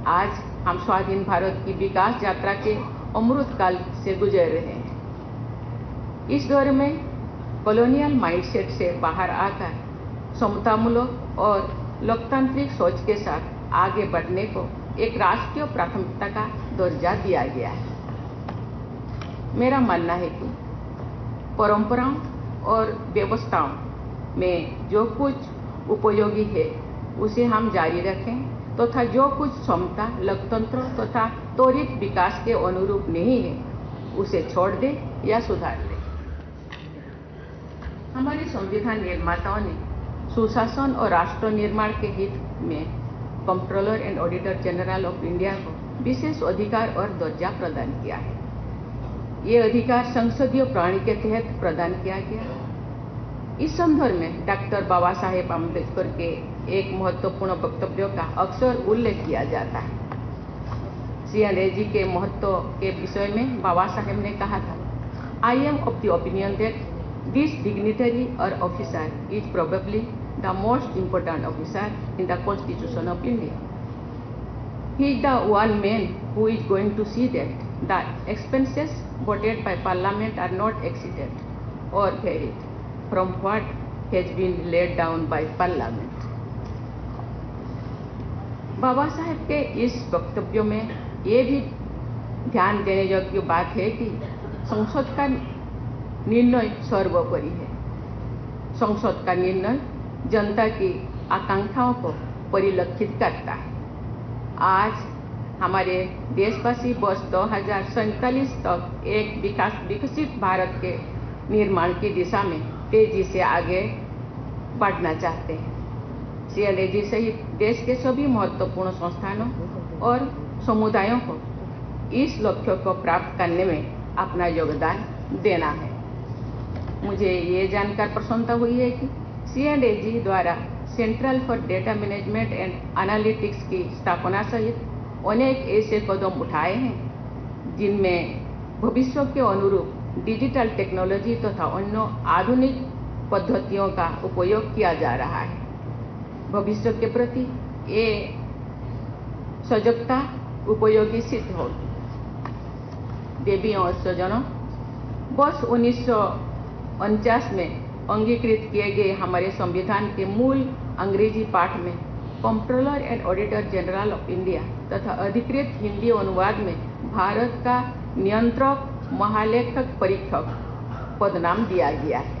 आज हम स्वाधीन भारत की विकास यात्रा के अमृत काल से गुजर रहे हैं। इस दौर में कॉलोनियल माइंडसेट से बाहर आकर समतामूलक और लोकतांत्रिक सोच के साथ आगे बढ़ने को एक राष्ट्रीय प्राथमिकता का दर्जा दिया गया है। मेरा मानना है कि परंपराओं और व्यवस्थाओं में जो कुछ उपयोगी है उसे हम जारी रखें तथा जो कुछ क्षमता लोकतंत्र तथा त्वरित विकास के अनुरूप नहीं है उसे छोड़ दें या सुधार दें। हमारे संविधान निर्माताओं ने सुशासन और राष्ट्र निर्माण के हित में controller and auditor general of India को विशेष अधिकार और दर्जा प्रदान किया है। ये अधिकार संसदीय प्रणाली के तहत प्रदान किया गया। इस संदर्भ में डॉक्टर बाबा साहेब अम्बेडकर के एक महत्वपूर्ण वक्तव्य का अक्सर उल्लेख किया जाता है। C&AG के महत्व के विषय में बाबा साहेब ने कहा था, I am of the opinion that this dignitary or officer is probably the most important officer in the constitution of India. He is the one man who is going to see that the expenses voted by Parliament are not exceeded or varied from what has been laid down by Parliament. Baba Saheb के इस वक्तव्य में ये भी ध्यान देने योग्य बात है कि संसद का निर्णय सर्वोपरि है। संसद का निर्णय जनता की आकांक्षाओं को परिलक्षित करता है। आज हमारे देशवासी वर्ष 2047 तक एक विकसित भारत के निर्माण की दिशा में तेजी से आगे बढ़ना चाहते हैं। C&AG सहित देश के सभी महत्वपूर्ण संस्थानों और समुदायों को इस लक्ष्य को प्राप्त करने में अपना योगदान देना है। मुझे ये जानकर प्रसन्नता हुई है कि C&AG द्वारा central for data management and analytics की स्थापना सहित अनेक ऐसे कदम उठाए हैं जिनमें भविष्य के अनुरूप डिजिटल टेक्नोलॉजी तथा अन्य आधुनिक पद्धतियों का उपयोग किया जा रहा है। भविष्य के प्रति ये सजगता उपयोगी सिद्ध होगी। देवियों और स्वजनों, वर्ष 1949 में अंगीकृत किए गए हमारे संविधान के मूल अंग्रेजी पाठ में controller and auditor general of India तथा अधिकृत हिंदी अनुवाद में भारत का नियंत्रक महालेखक परीक्षक पद नाम दिया गया है।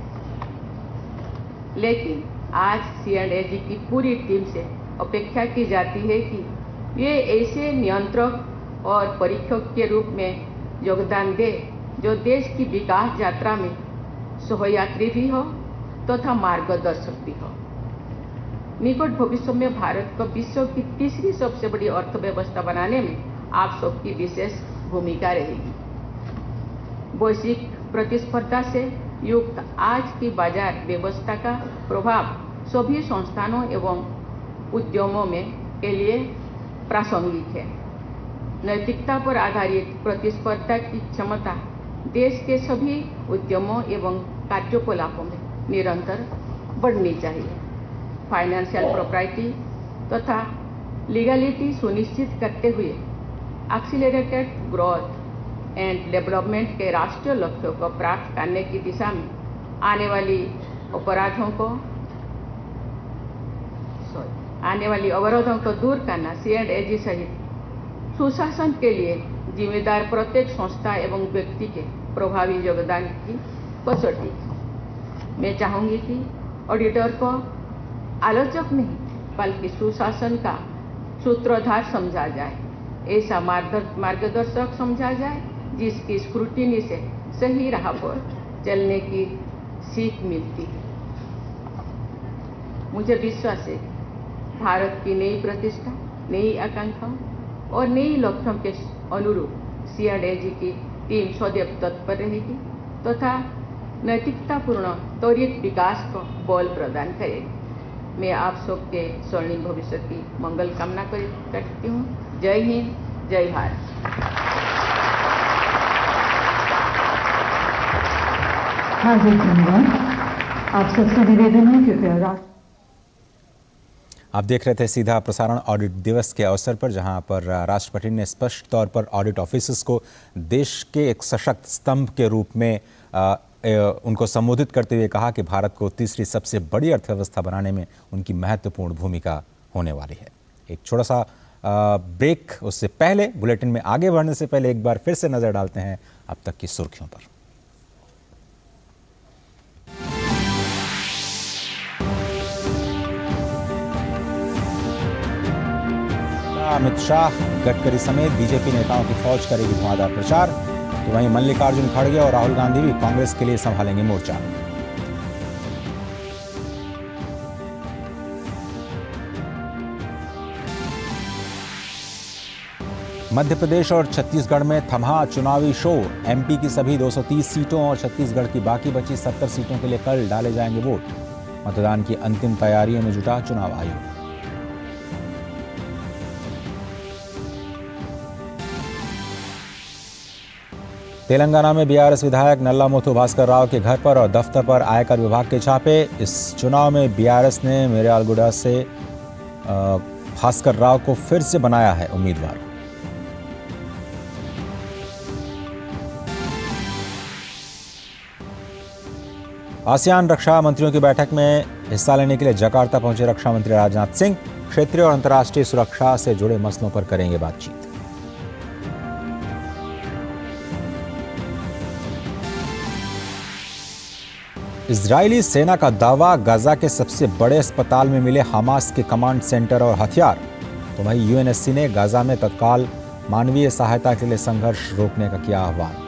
लेकिन आज C&AG की पूरी टीम से अपेक्षा की जाती है कि ये ऐसे नियंत्रक और परीक्षक के रूप में योगदान दे जो देश की विकास यात्रा में सहयात्री भी हो तथा मार्गदर्शक भी हो। निकट भविष्य में भारत को विश्व की तीसरी सबसे बड़ी अर्थव्यवस्था बनाने में आप सबकी विशेष भूमिका रहेगी। वैश्विक प्रतिस्पर्धा से युक्त आज की बाजार व्यवस्था का प्रभाव सभी संस्थानों एवं उद्यमों में के लिए प्रासंगिक है। नैतिकता पर आधारित प्रतिस्पर्धा की क्षमता देश के सभी उद्यमों एवं कार्यकलापों में निरंतर बढ़नी चाहिए। फाइनेंशियल प्रोप्राइटी तथा लीगलिटी सुनिश्चित करते हुए एक्सीलरेटेड ग्रोथ एंड डेवलपमेंट के राष्ट्रीय लक्ष्यों को प्राप्त करने की दिशा में आने वाली अवरोधों को दूर करना C&AG सहित सुशासन के लिए जिम्मेदार प्रत्येक संस्था एवं व्यक्ति के प्रभावी योगदान की कसौटी। मैं चाहूंगी कि ऑडिटर को आलोचक नहीं बल्कि सुशासन का सूत्रधार समझा जाए, ऐसा मार्गदर्शक समझा जाए जिसकी स्क्रूटिनी से सही राह पर चलने की सीख मिलती है। मुझे विश्वास है भारत की नई प्रतिष्ठा, नई आकांक्षाओं और नई लक्ष्यों के अनुरूप C&AG की टीम सदैव तत्पर रहेगी तथा नैतिकतापूर्ण त्वरित विकास को बल प्रदान करेगी। मैं आप सबके स्वर्णिम भविष्य की मंगल कामना करती हूँ। जय हिंद, जय भारत। आप सबसे निवेदन है कृपया। आप देख रहे थे सीधा प्रसारण ऑडिट दिवस के अवसर पर, जहां पर राष्ट्रपति ने स्पष्ट तौर पर ऑडिट ऑफिसर्स को देश के एक सशक्त स्तंभ के रूप में उनको संबोधित करते हुए कहा कि भारत को तीसरी सबसे बड़ी अर्थव्यवस्था बनाने में उनकी महत्वपूर्ण भूमिका होने वाली है। एक छोटा सा ब्रेक, उससे पहले बुलेटिन में आगे बढ़ने से पहले एक बार फिर से नजर डालते हैं अब तक की सुर्खियों पर। अमित शाह, गडकरी समेत बीजेपी नेताओं की फौज करेगी धुआंधार प्रचार, तो वहीं मल्लिकार्जुन खड़गे और राहुल गांधी भी कांग्रेस के लिए संभालेंगे मोर्चा। मध्य प्रदेश और छत्तीसगढ़ में थमा चुनावी शोर। एमपी की सभी 230 सीटों और छत्तीसगढ़ की बाकी बची 70 सीटों के लिए कल डाले जाएंगे वोट। मतदान की अंतिम तैयारियों में जुटा चुनाव आयोग। तेलंगाना में बीआरएस विधायक नल्ला मोथू भास्कर राव के घर पर और दफ्तर पर आयकर विभाग के छापे। इस चुनाव में बीआरएस ने मिर्यालगुड़ा से भास्कर राव को फिर से बनाया है उम्मीदवार। आसियान रक्षा मंत्रियों की बैठक में हिस्सा लेने के लिए जकार्ता पहुंचे रक्षा मंत्री राजनाथ सिंह। क्षेत्रीय और अंतर्राष्ट्रीय सुरक्षा से जुड़े मसलों पर करेंगे बातचीत। इजरायली सेना का दावा, गाजा के सबसे बड़े अस्पताल में मिले हमास के कमांड सेंटर और हथियार। तो वहीं यूएनएससी ने गाजा में तत्काल मानवीय सहायता के लिए संघर्ष रोकने का किया आह्वान।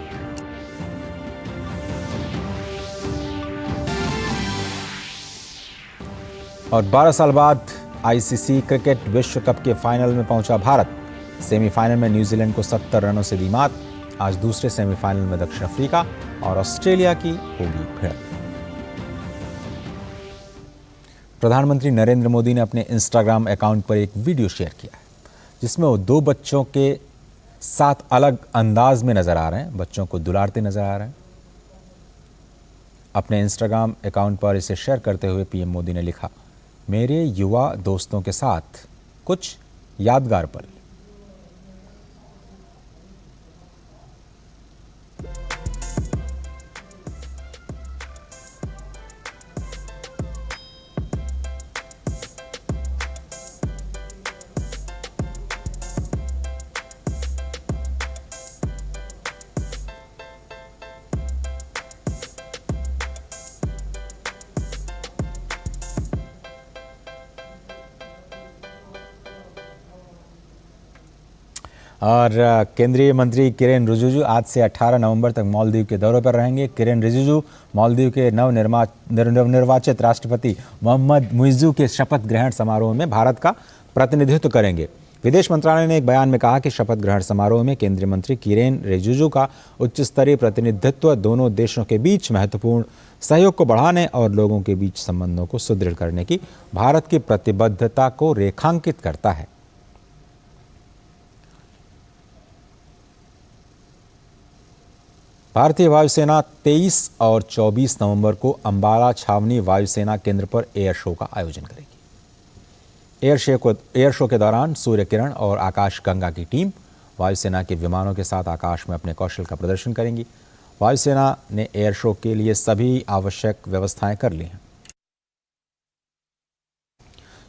और 12 साल बाद आईसीसी क्रिकेट विश्व कप के फाइनल में पहुंचा भारत। सेमीफाइनल में न्यूजीलैंड को 70 रनों से दी मात। आज दूसरे सेमीफाइनल में दक्षिण अफ्रीका और ऑस्ट्रेलिया की होगी भिड़ंत। प्रधानमंत्री नरेंद्र मोदी ने अपने इंस्टाग्राम अकाउंट पर एक वीडियो शेयर किया है, जिसमें वो 2 बच्चों के साथ अलग अंदाज में नजर आ रहे हैं, बच्चों को दुलारते नजर आ रहे हैं। अपने इंस्टाग्राम अकाउंट पर इसे शेयर करते हुए पीएम मोदी ने लिखा, मेरे युवा दोस्तों के साथ कुछ यादगार पल। और केंद्रीय मंत्री किरेन रिजिजू आज से 18 नवंबर तक मालदीव के दौरे पर रहेंगे। किरेन रिजिजू मालदीव के नवनिर्वाचित राष्ट्रपति मोहम्मद मुइज़्ज़ू के शपथ ग्रहण समारोह में भारत का प्रतिनिधित्व करेंगे। विदेश मंत्रालय ने एक बयान में कहा कि शपथ ग्रहण समारोह में केंद्रीय मंत्री किरेन रिजिजू का उच्च स्तरीय प्रतिनिधित्व दोनों देशों के बीच महत्वपूर्ण सहयोग को बढ़ाने और लोगों के बीच संबंधों को सुदृढ़ करने की भारत की प्रतिबद्धता को रेखांकित करता है। भारतीय वायुसेना 23 और 24 नवंबर को अंबाला छावनी वायुसेना केंद्र पर एयर शो का आयोजन करेगी। एयर शो के दौरान सूर्य किरण और आकाश गंगा की टीम वायुसेना के विमानों के साथ आकाश में अपने कौशल का प्रदर्शन करेंगी। वायुसेना ने एयर शो के लिए सभी आवश्यक व्यवस्थाएं कर ली हैं।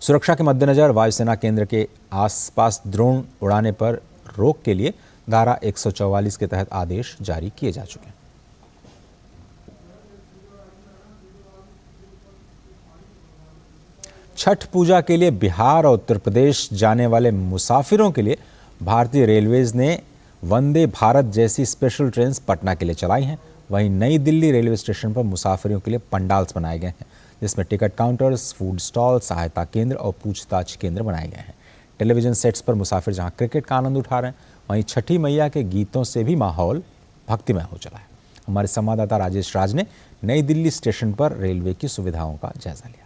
सुरक्षा के मद्देनजर वायुसेना केंद्र के आसपास ड्रोन उड़ाने पर रोक के लिए धारा 144 के तहत आदेश जारी किए जा चुके हैं। छठ पूजा के लिए बिहार और उत्तर प्रदेश जाने वाले मुसाफिरों के लिए भारतीय रेलवेज ने वंदे भारत जैसी स्पेशल ट्रेन पटना के लिए चलाई हैं। वहीं नई दिल्ली रेलवे स्टेशन पर मुसाफिरों के लिए पंडाल्स बनाए गए हैं, जिसमें टिकट काउंटर्स, फूड स्टॉल, सहायता केंद्र और पूछताछ केंद्र बनाए गए हैं। टेलीविजन सेट्स पर मुसाफिर जहां क्रिकेट का आनंद उठा रहे हैं, वहीं छठी मैया के गीतों से भी माहौल भक्तिमय हो चला है। हमारे संवाददाता राजेश राज ने नई दिल्ली स्टेशन पर रेलवे की सुविधाओं का जायजा लिया।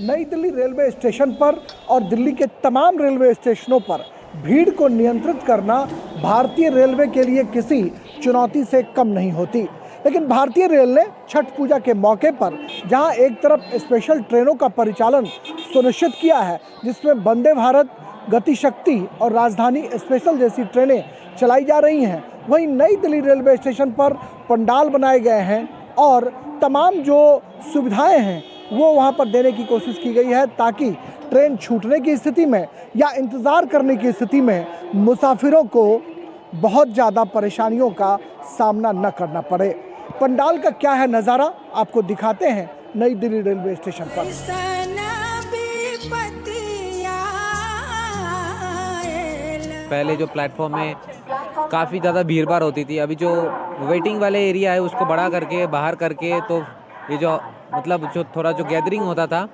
नई दिल्ली रेलवे स्टेशन पर और दिल्ली के तमाम रेलवे स्टेशनों पर भीड़ को नियंत्रित करना भारतीय रेलवे के लिए किसी चुनौती से कम नहीं होती। लेकिन भारतीय रेल ने छठ पूजा के मौके पर जहां एक तरफ स्पेशल ट्रेनों का परिचालन सुनिश्चित किया है, जिसमें वंदे भारत, गति शक्ति और राजधानी स्पेशल जैसी ट्रेनें चलाई जा रही हैं, वहीं नई दिल्ली रेलवे स्टेशन पर पंडाल बनाए गए हैं और तमाम जो सुविधाएं हैं वो वहां पर देने की कोशिश की गई है, ताकि ट्रेन छूटने की स्थिति में या इंतज़ार करने की स्थिति में मुसाफिरों को बहुत ज़्यादा परेशानियों का सामना न करना पड़े। पंडाल का क्या है नज़ारा, आपको दिखाते हैं नई दिल्ली रेलवे स्टेशन पर। पहले जो प्लेटफॉर्म में काफ़ी ज़्यादा भीड़ भाड़ होती थी, अभी जो वेटिंग वाले एरिया है उसको बड़ा करके बाहर करके, तो ये जो मतलब जो थोड़ा जो गैदरिंग होता था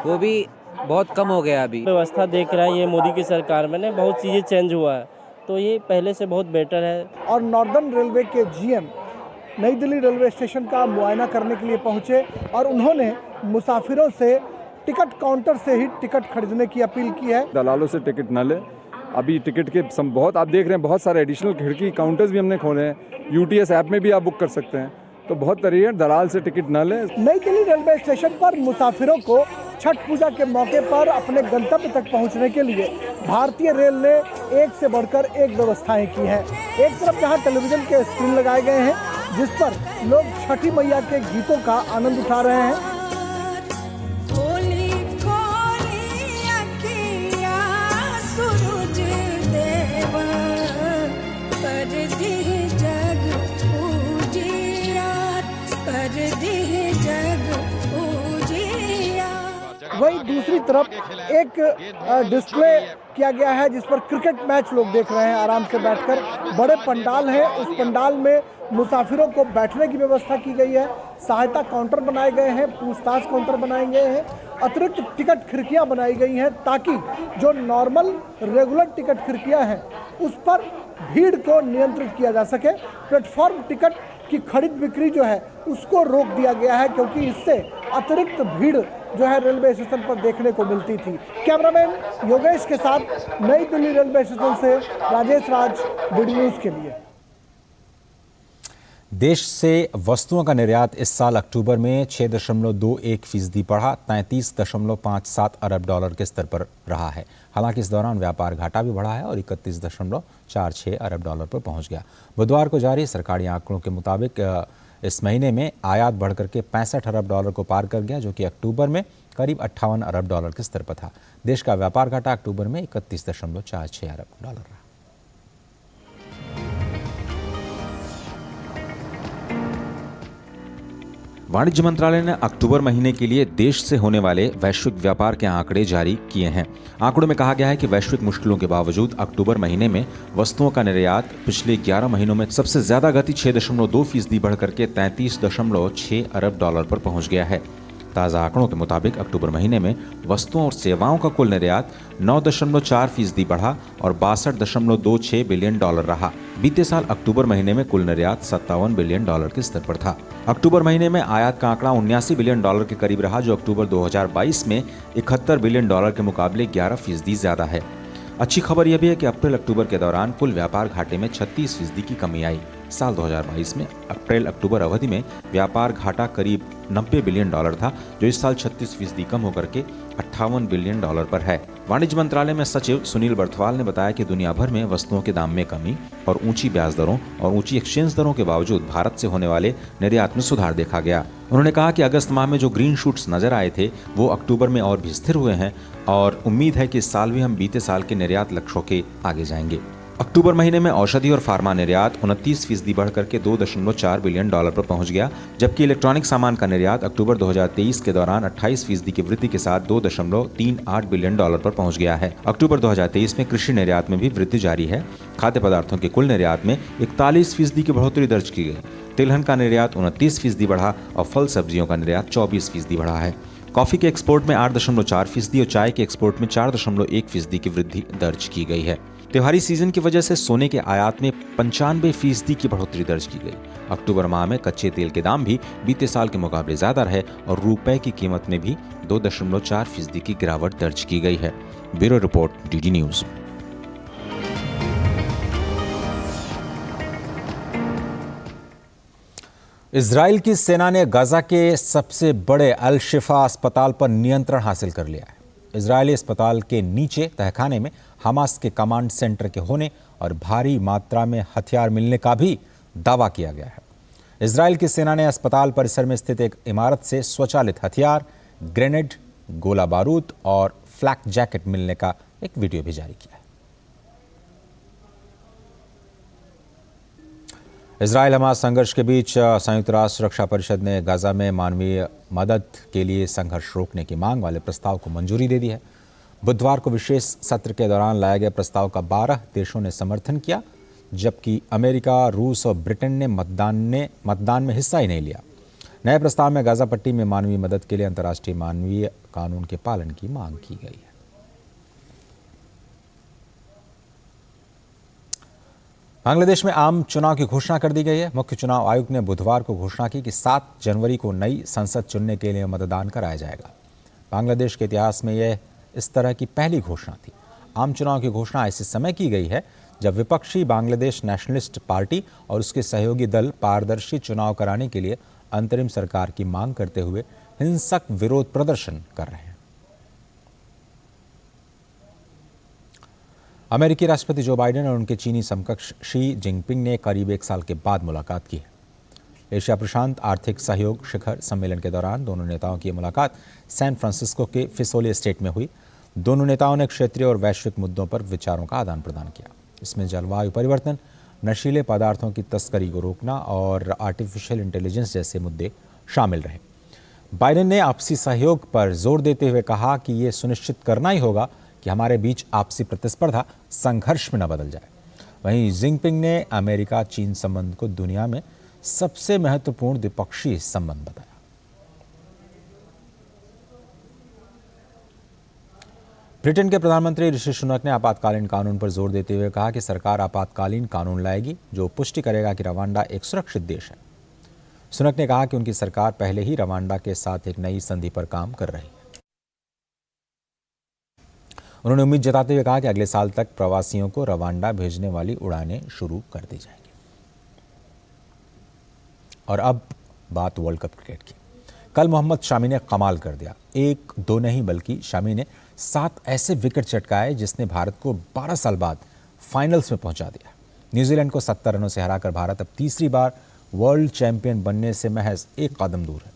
वो भी बहुत कम हो गया। अभी व्यवस्था देख रहा है ये मोदी की सरकार में ने बहुत चीज़ें चेंज हुआ है, तो ये पहले से बहुत बेटर है। और नॉर्दर्न रेलवे के जीएम नई दिल्ली रेलवे स्टेशन का मुआयना करने के लिए पहुंचे और उन्होंने मुसाफिरों से टिकट काउंटर से ही टिकट खरीदने की अपील की है। दलालों से टिकट न ले। अभी टिकट के बहुत आप देख रहे हैं, बहुत सारे एडिशनल खिड़की काउंटर्स भी हमने खोले हैं। यूटीएस ऐप में भी आप बुक कर सकते हैं, तो बहुत तरीके हैं, दलाल से टिकट न ले। नई दिल्ली रेलवे स्टेशन पर मुसाफिरों को छठ पूजा के मौके पर अपने गंतव्य तक पहुंचने के लिए भारतीय रेल ने एक से बढ़कर एक व्यवस्थाएं की हैं। एक तरफ जहां टेलीविजन के स्क्रीन लगाए गए हैं, जिस पर लोग छठी मैया के गीतों का आनंद उठा रहे हैं। वहीं दूसरी तरफ एक डिस्प्ले किया गया है जिस पर क्रिकेट मैच लोग देख रहे हैं आराम से बैठकर। बड़े पंडाल हैं, उस पंडाल में मुसाफिरों को बैठने की व्यवस्था की गई है। सहायता काउंटर बनाए गए हैं, पूछताछ काउंटर बनाए गए हैं, अतिरिक्त टिकट खिड़कियां बनाई गई हैं, ताकि जो नॉर्मल रेगुलर टिकट खिड़कियां हैं उस पर भीड़ को नियंत्रित किया जा सके। प्लेटफॉर्म टिकट की खरीद बिक्री जो है उसको रोक दिया गया है, क्योंकि इससे अतिरिक्त भीड़ जो है रेलवे स्टेशन पर देखने को मिलती थी। कैमरामैन योगेश के साथ नई दिल्ली रेलवे स्टेशन से राजेश राज, डीडी न्यूज़ के लिए। देश से वस्तुओं का निर्यात इस साल अक्टूबर में 6.21% बढ़ा 33.57 अरब डॉलर के स्तर पर रहा है। हालांकि इस दौरान व्यापार घाटा भी बढ़ा है और 31.46 अरब डॉलर पर पहुंच गया। बुधवार को जारी सरकारी आंकड़ों के मुताबिक इस महीने में आयात बढ़कर के 65 अरब डॉलर को पार कर गया, जो कि अक्टूबर में करीब 58 अरब डॉलर के स्तर पर था। देश का व्यापार घाटा अक्टूबर में 31.46 अरब डॉलर रहा। वाणिज्य मंत्रालय ने अक्टूबर महीने के लिए देश से होने वाले वैश्विक व्यापार के आंकड़े जारी किए हैं। आंकड़ों में कहा गया है कि वैश्विक मुश्किलों के बावजूद अक्टूबर महीने में वस्तुओं का निर्यात पिछले 11 महीनों में सबसे ज्यादा गति 6.2% बढ़कर के 33.6 अरब डॉलर पर पहुंच गया है। ताज़ा आंकड़ों के मुताबिक अक्टूबर महीने में वस्तुओं और सेवाओं का कुल निर्यात 9.4% बढ़ा और 62.26 बिलियन डॉलर रहा। बीते साल अक्टूबर महीने में कुल निर्यात 57 बिलियन डॉलर के स्तर पर था। अक्टूबर महीने में आयात का आंकड़ा 79 बिलियन डॉलर के करीब रहा, जो अक्टूबर 2022 में 71 बिलियन डॉलर के मुकाबले 11% ज्यादा है। अच्छी खबर यह भी है कि अप्रैल-अक्टूबर के दौरान कुल व्यापार घाटे में 36% की कमी आई। साल 2022 में अप्रैल-अक्टूबर अवधि में व्यापार घाटा करीब 90 बिलियन डॉलर था, जो इस साल 36% कम होकर के 58 बिलियन डॉलर पर है। वाणिज्य मंत्रालय में सचिव सुनील बर्थवाल ने बताया कि दुनिया भर में वस्तुओं के दाम में कमी और ऊंची ब्याज दरों और ऊंची एक्सचेंज दरों के बावजूद भारत से होने वाले निर्यात में सुधार देखा गया। उन्होंने कहा कि अगस्त माह में जो ग्रीन शूट्स नजर आए थे वो अक्टूबर में और भी स्थिर हुए हैं और उम्मीद है कि इस साल भी हम बीते साल के निर्यात लक्ष्यों के आगे जाएंगे। अक्टूबर महीने में औषधि और फार्मा निर्यात 29% बढ़कर के 2.4 बिलियन डॉलर पर पहुंच गया, जबकि इलेक्ट्रॉनिक सामान का निर्यात अक्टूबर 2023 के दौरान 28% की वृद्धि के साथ 2.38 बिलियन डॉलर पर पहुंच गया है। अक्टूबर 2023 में कृषि निर्यात में भी वृद्धि जारी है। खाद्य पदार्थों के कुल निर्यात में 41% की बढ़ोतरी दर्ज की गई। तिलहन का निर्यात 29% बढ़ा और फल सब्जियों का निर्यात 24% बढ़ा है। कॉफी के एक्सपोर्ट में 8.4% और चाय के एक्सपोर्ट में 4.1% की वृद्धि दर्ज की गई है। त्योहारी सीजन की वजह से सोने के आयात में 95% की बढ़ोतरी दर्ज की गई। अक्टूबर माह में कच्चे तेल के दाम भी बीते साल के मुकाबले ज्यादा रहे और रुपए की कीमत में भी 2.4% की गिरावट दर्ज की गई है। Bureau report, DD news. Israel की सेना ने गाजा के सबसे बड़े अल शिफा अस्पताल पर नियंत्रण हासिल कर लिया है। इजरायली अस्पताल के नीचे तहखाने में हमास के कमांड सेंटर के होने और भारी मात्रा में हथियार मिलने का भी दावा किया गया है। इजराइल की सेना ने अस्पताल परिसर में स्थित एक इमारत से स्वचालित हथियार, ग्रेनेड, गोला बारूद और फ्लैक जैकेट मिलने का एक वीडियो भी जारी किया है। इजराइल हमास संघर्ष के बीच संयुक्त राष्ट्र सुरक्षा परिषद ने गाजा में मानवीय मदद के लिए संघर्ष रोकने की मांग वाले प्रस्ताव को मंजूरी दे दी है। बुधवार को विशेष सत्र के दौरान लाए गए प्रस्ताव का 12 देशों ने समर्थन किया, जबकि अमेरिका, रूस और ब्रिटेन ने मतदान में हिस्सा ही नहीं लिया। नए प्रस्ताव में गाजा पट्टी में मानवीय मदद के लिए अंतर्राष्ट्रीय मानवीय कानून के पालन की मांग की गई है। बांग्लादेश में आम चुनाव की घोषणा कर दी गई है। मुख्य चुनाव आयुक्त ने बुधवार को घोषणा की कि 7 जनवरी को नई संसद चुनने के लिए मतदान कराया जाएगा। बांग्लादेश के इतिहास में यह इस तरह की पहली घोषणा थी। आम चुनाव की घोषणा ऐसे समय की गई है जब विपक्षी बांग्लादेश नेशनलिस्ट पार्टी और उसके सहयोगी दल पारदर्शी चुनाव कराने के लिए अंतरिम सरकार की मांग करते हुए हिंसक विरोध प्रदर्शन कर रहे हैं। अमेरिकी राष्ट्रपति जो बाइडेन और उनके चीनी समकक्ष शी जिनपिंग ने करीब 1 साल के बाद मुलाकात की है। एशिया प्रशांत आर्थिक सहयोग शिखर सम्मेलन के दौरान दोनों नेताओं की मुलाकात सैन फ्रांसिस्को के फिसोली स्टेट में हुई। दोनों नेताओं ने क्षेत्रीय और वैश्विक मुद्दों पर विचारों का आदान प्रदान किया। इसमें जलवायु परिवर्तन, नशीले पदार्थों की तस्करी को रोकना और आर्टिफिशियल इंटेलिजेंस जैसे मुद्दे शामिल रहे। बाइडेन ने आपसी सहयोग पर जोर देते हुए कहा कि ये सुनिश्चित करना ही होगा कि हमारे बीच आपसी प्रतिस्पर्धा संघर्ष में न बदल जाए। वहीं जिनपिंग ने अमेरिका चीन संबंध को दुनिया में सबसे महत्वपूर्ण द्विपक्षीय संबंध बताया। ब्रिटेन के प्रधानमंत्री ऋषि सुनक ने आपातकालीन कानून पर जोर देते हुए कहा कि सरकार आपातकालीन कानून लाएगी जो पुष्टि करेगा कि रवांडा एक सुरक्षित देश है। सुनक ने कहा कि उनकी सरकार पहले ही रवांडा के साथ एक नई संधि पर काम कर रही है। उन्होंने उम्मीद जताते हुए कहा कि अगले साल तक प्रवासियों को रवांडा भेजने वाली उड़ानें शुरू कर दी जाएंगी। और अब बात वर्ल्ड कप क्रिकेट की। कल मोहम्मद शमी ने कमाल कर दिया। 1-2 नहीं बल्कि शमी ने 7 ऐसे विकेट चटकाए जिसने भारत को 12 साल बाद फाइनल्स में पहुंचा दिया। न्यूजीलैंड को 70 रनों से हराकर भारत अब तीसरी बार वर्ल्ड चैंपियन बनने से महज एक कदम दूर है।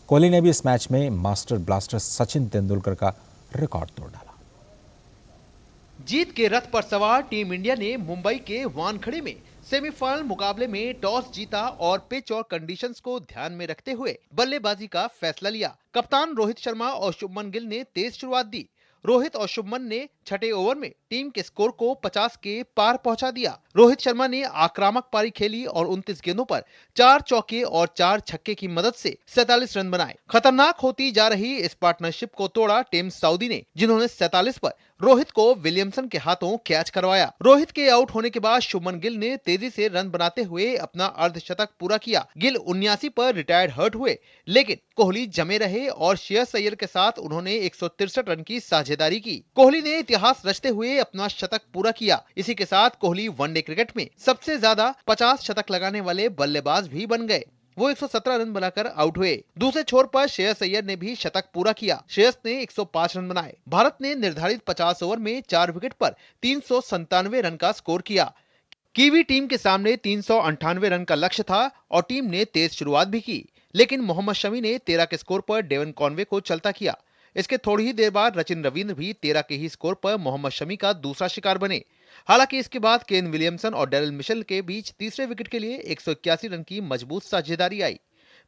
कोहली ने भी इस मैच में मास्टर ब्लास्टर सचिन तेंदुलकर का रिकॉर्ड तोड़ डाला। जीत के रथ पर सवार टीम इंडिया ने मुंबई के वानखेड़े में सेमीफाइनल मुकाबले में टॉस जीता और पिच और कंडीशंस को ध्यान में रखते हुए बल्लेबाजी का फैसला लिया। कप्तान रोहित शर्मा और शुभमन गिल ने तेज शुरुआत दी। रोहित और शुभमन ने छठे ओवर में टीम के स्कोर को 50 के पार पहुंचा दिया। रोहित शर्मा ने आक्रामक पारी खेली और 29 गेंदों पर 4 चौके और 4 छक्के की मदद से 47 रन बनाए। खतरनाक होती जा रही इस पार्टनरशिप को तोड़ा टिम साउदी ने, जिन्होंने 47 पर रोहित को विलियमसन के हाथों कैच करवाया। रोहित के आउट होने के बाद शुभमन गिल ने तेजी से रन बनाते हुए अपना अर्धशतक पूरा किया। गिल 79 पर रिटायर्ड हर्ट हुए, लेकिन कोहली जमे रहे और श्रेयस अय्यर के साथ उन्होंने 163 रन की साझेदारी की। कोहली ने इतिहास रचते हुए अपना शतक पूरा किया। इसी के साथ कोहली वनडे क्रिकेट में सबसे ज्यादा 50 शतक लगाने वाले बल्लेबाज भी बन गए। वो 117 रन बनाकर आउट हुए। दूसरे छोर पर श्रेयस अय्यर ने भी शतक पूरा किया। श्रेयस ने 105 रन बनाए। भारत ने निर्धारित 50 ओवर में 4 विकेट पर 397 रन का स्कोर किया। कीवी टीम के सामने 398 रन का लक्ष्य था और टीम ने तेज शुरुआत भी की, लेकिन मोहम्मद शमी ने 13 के स्कोर पर डेवन कॉनवे को चलता किया। इसके थोड़ी ही देर बाद सचिन रविंद्र भी 13 के ही स्कोर पर मोहम्मद शमी का दूसरा शिकार बने। हालांकि इसके बाद केन विलियमसन और डेरिल मिशेल के बीच तीसरे विकेट के लिए 181 रन की मजबूत साझेदारी आई।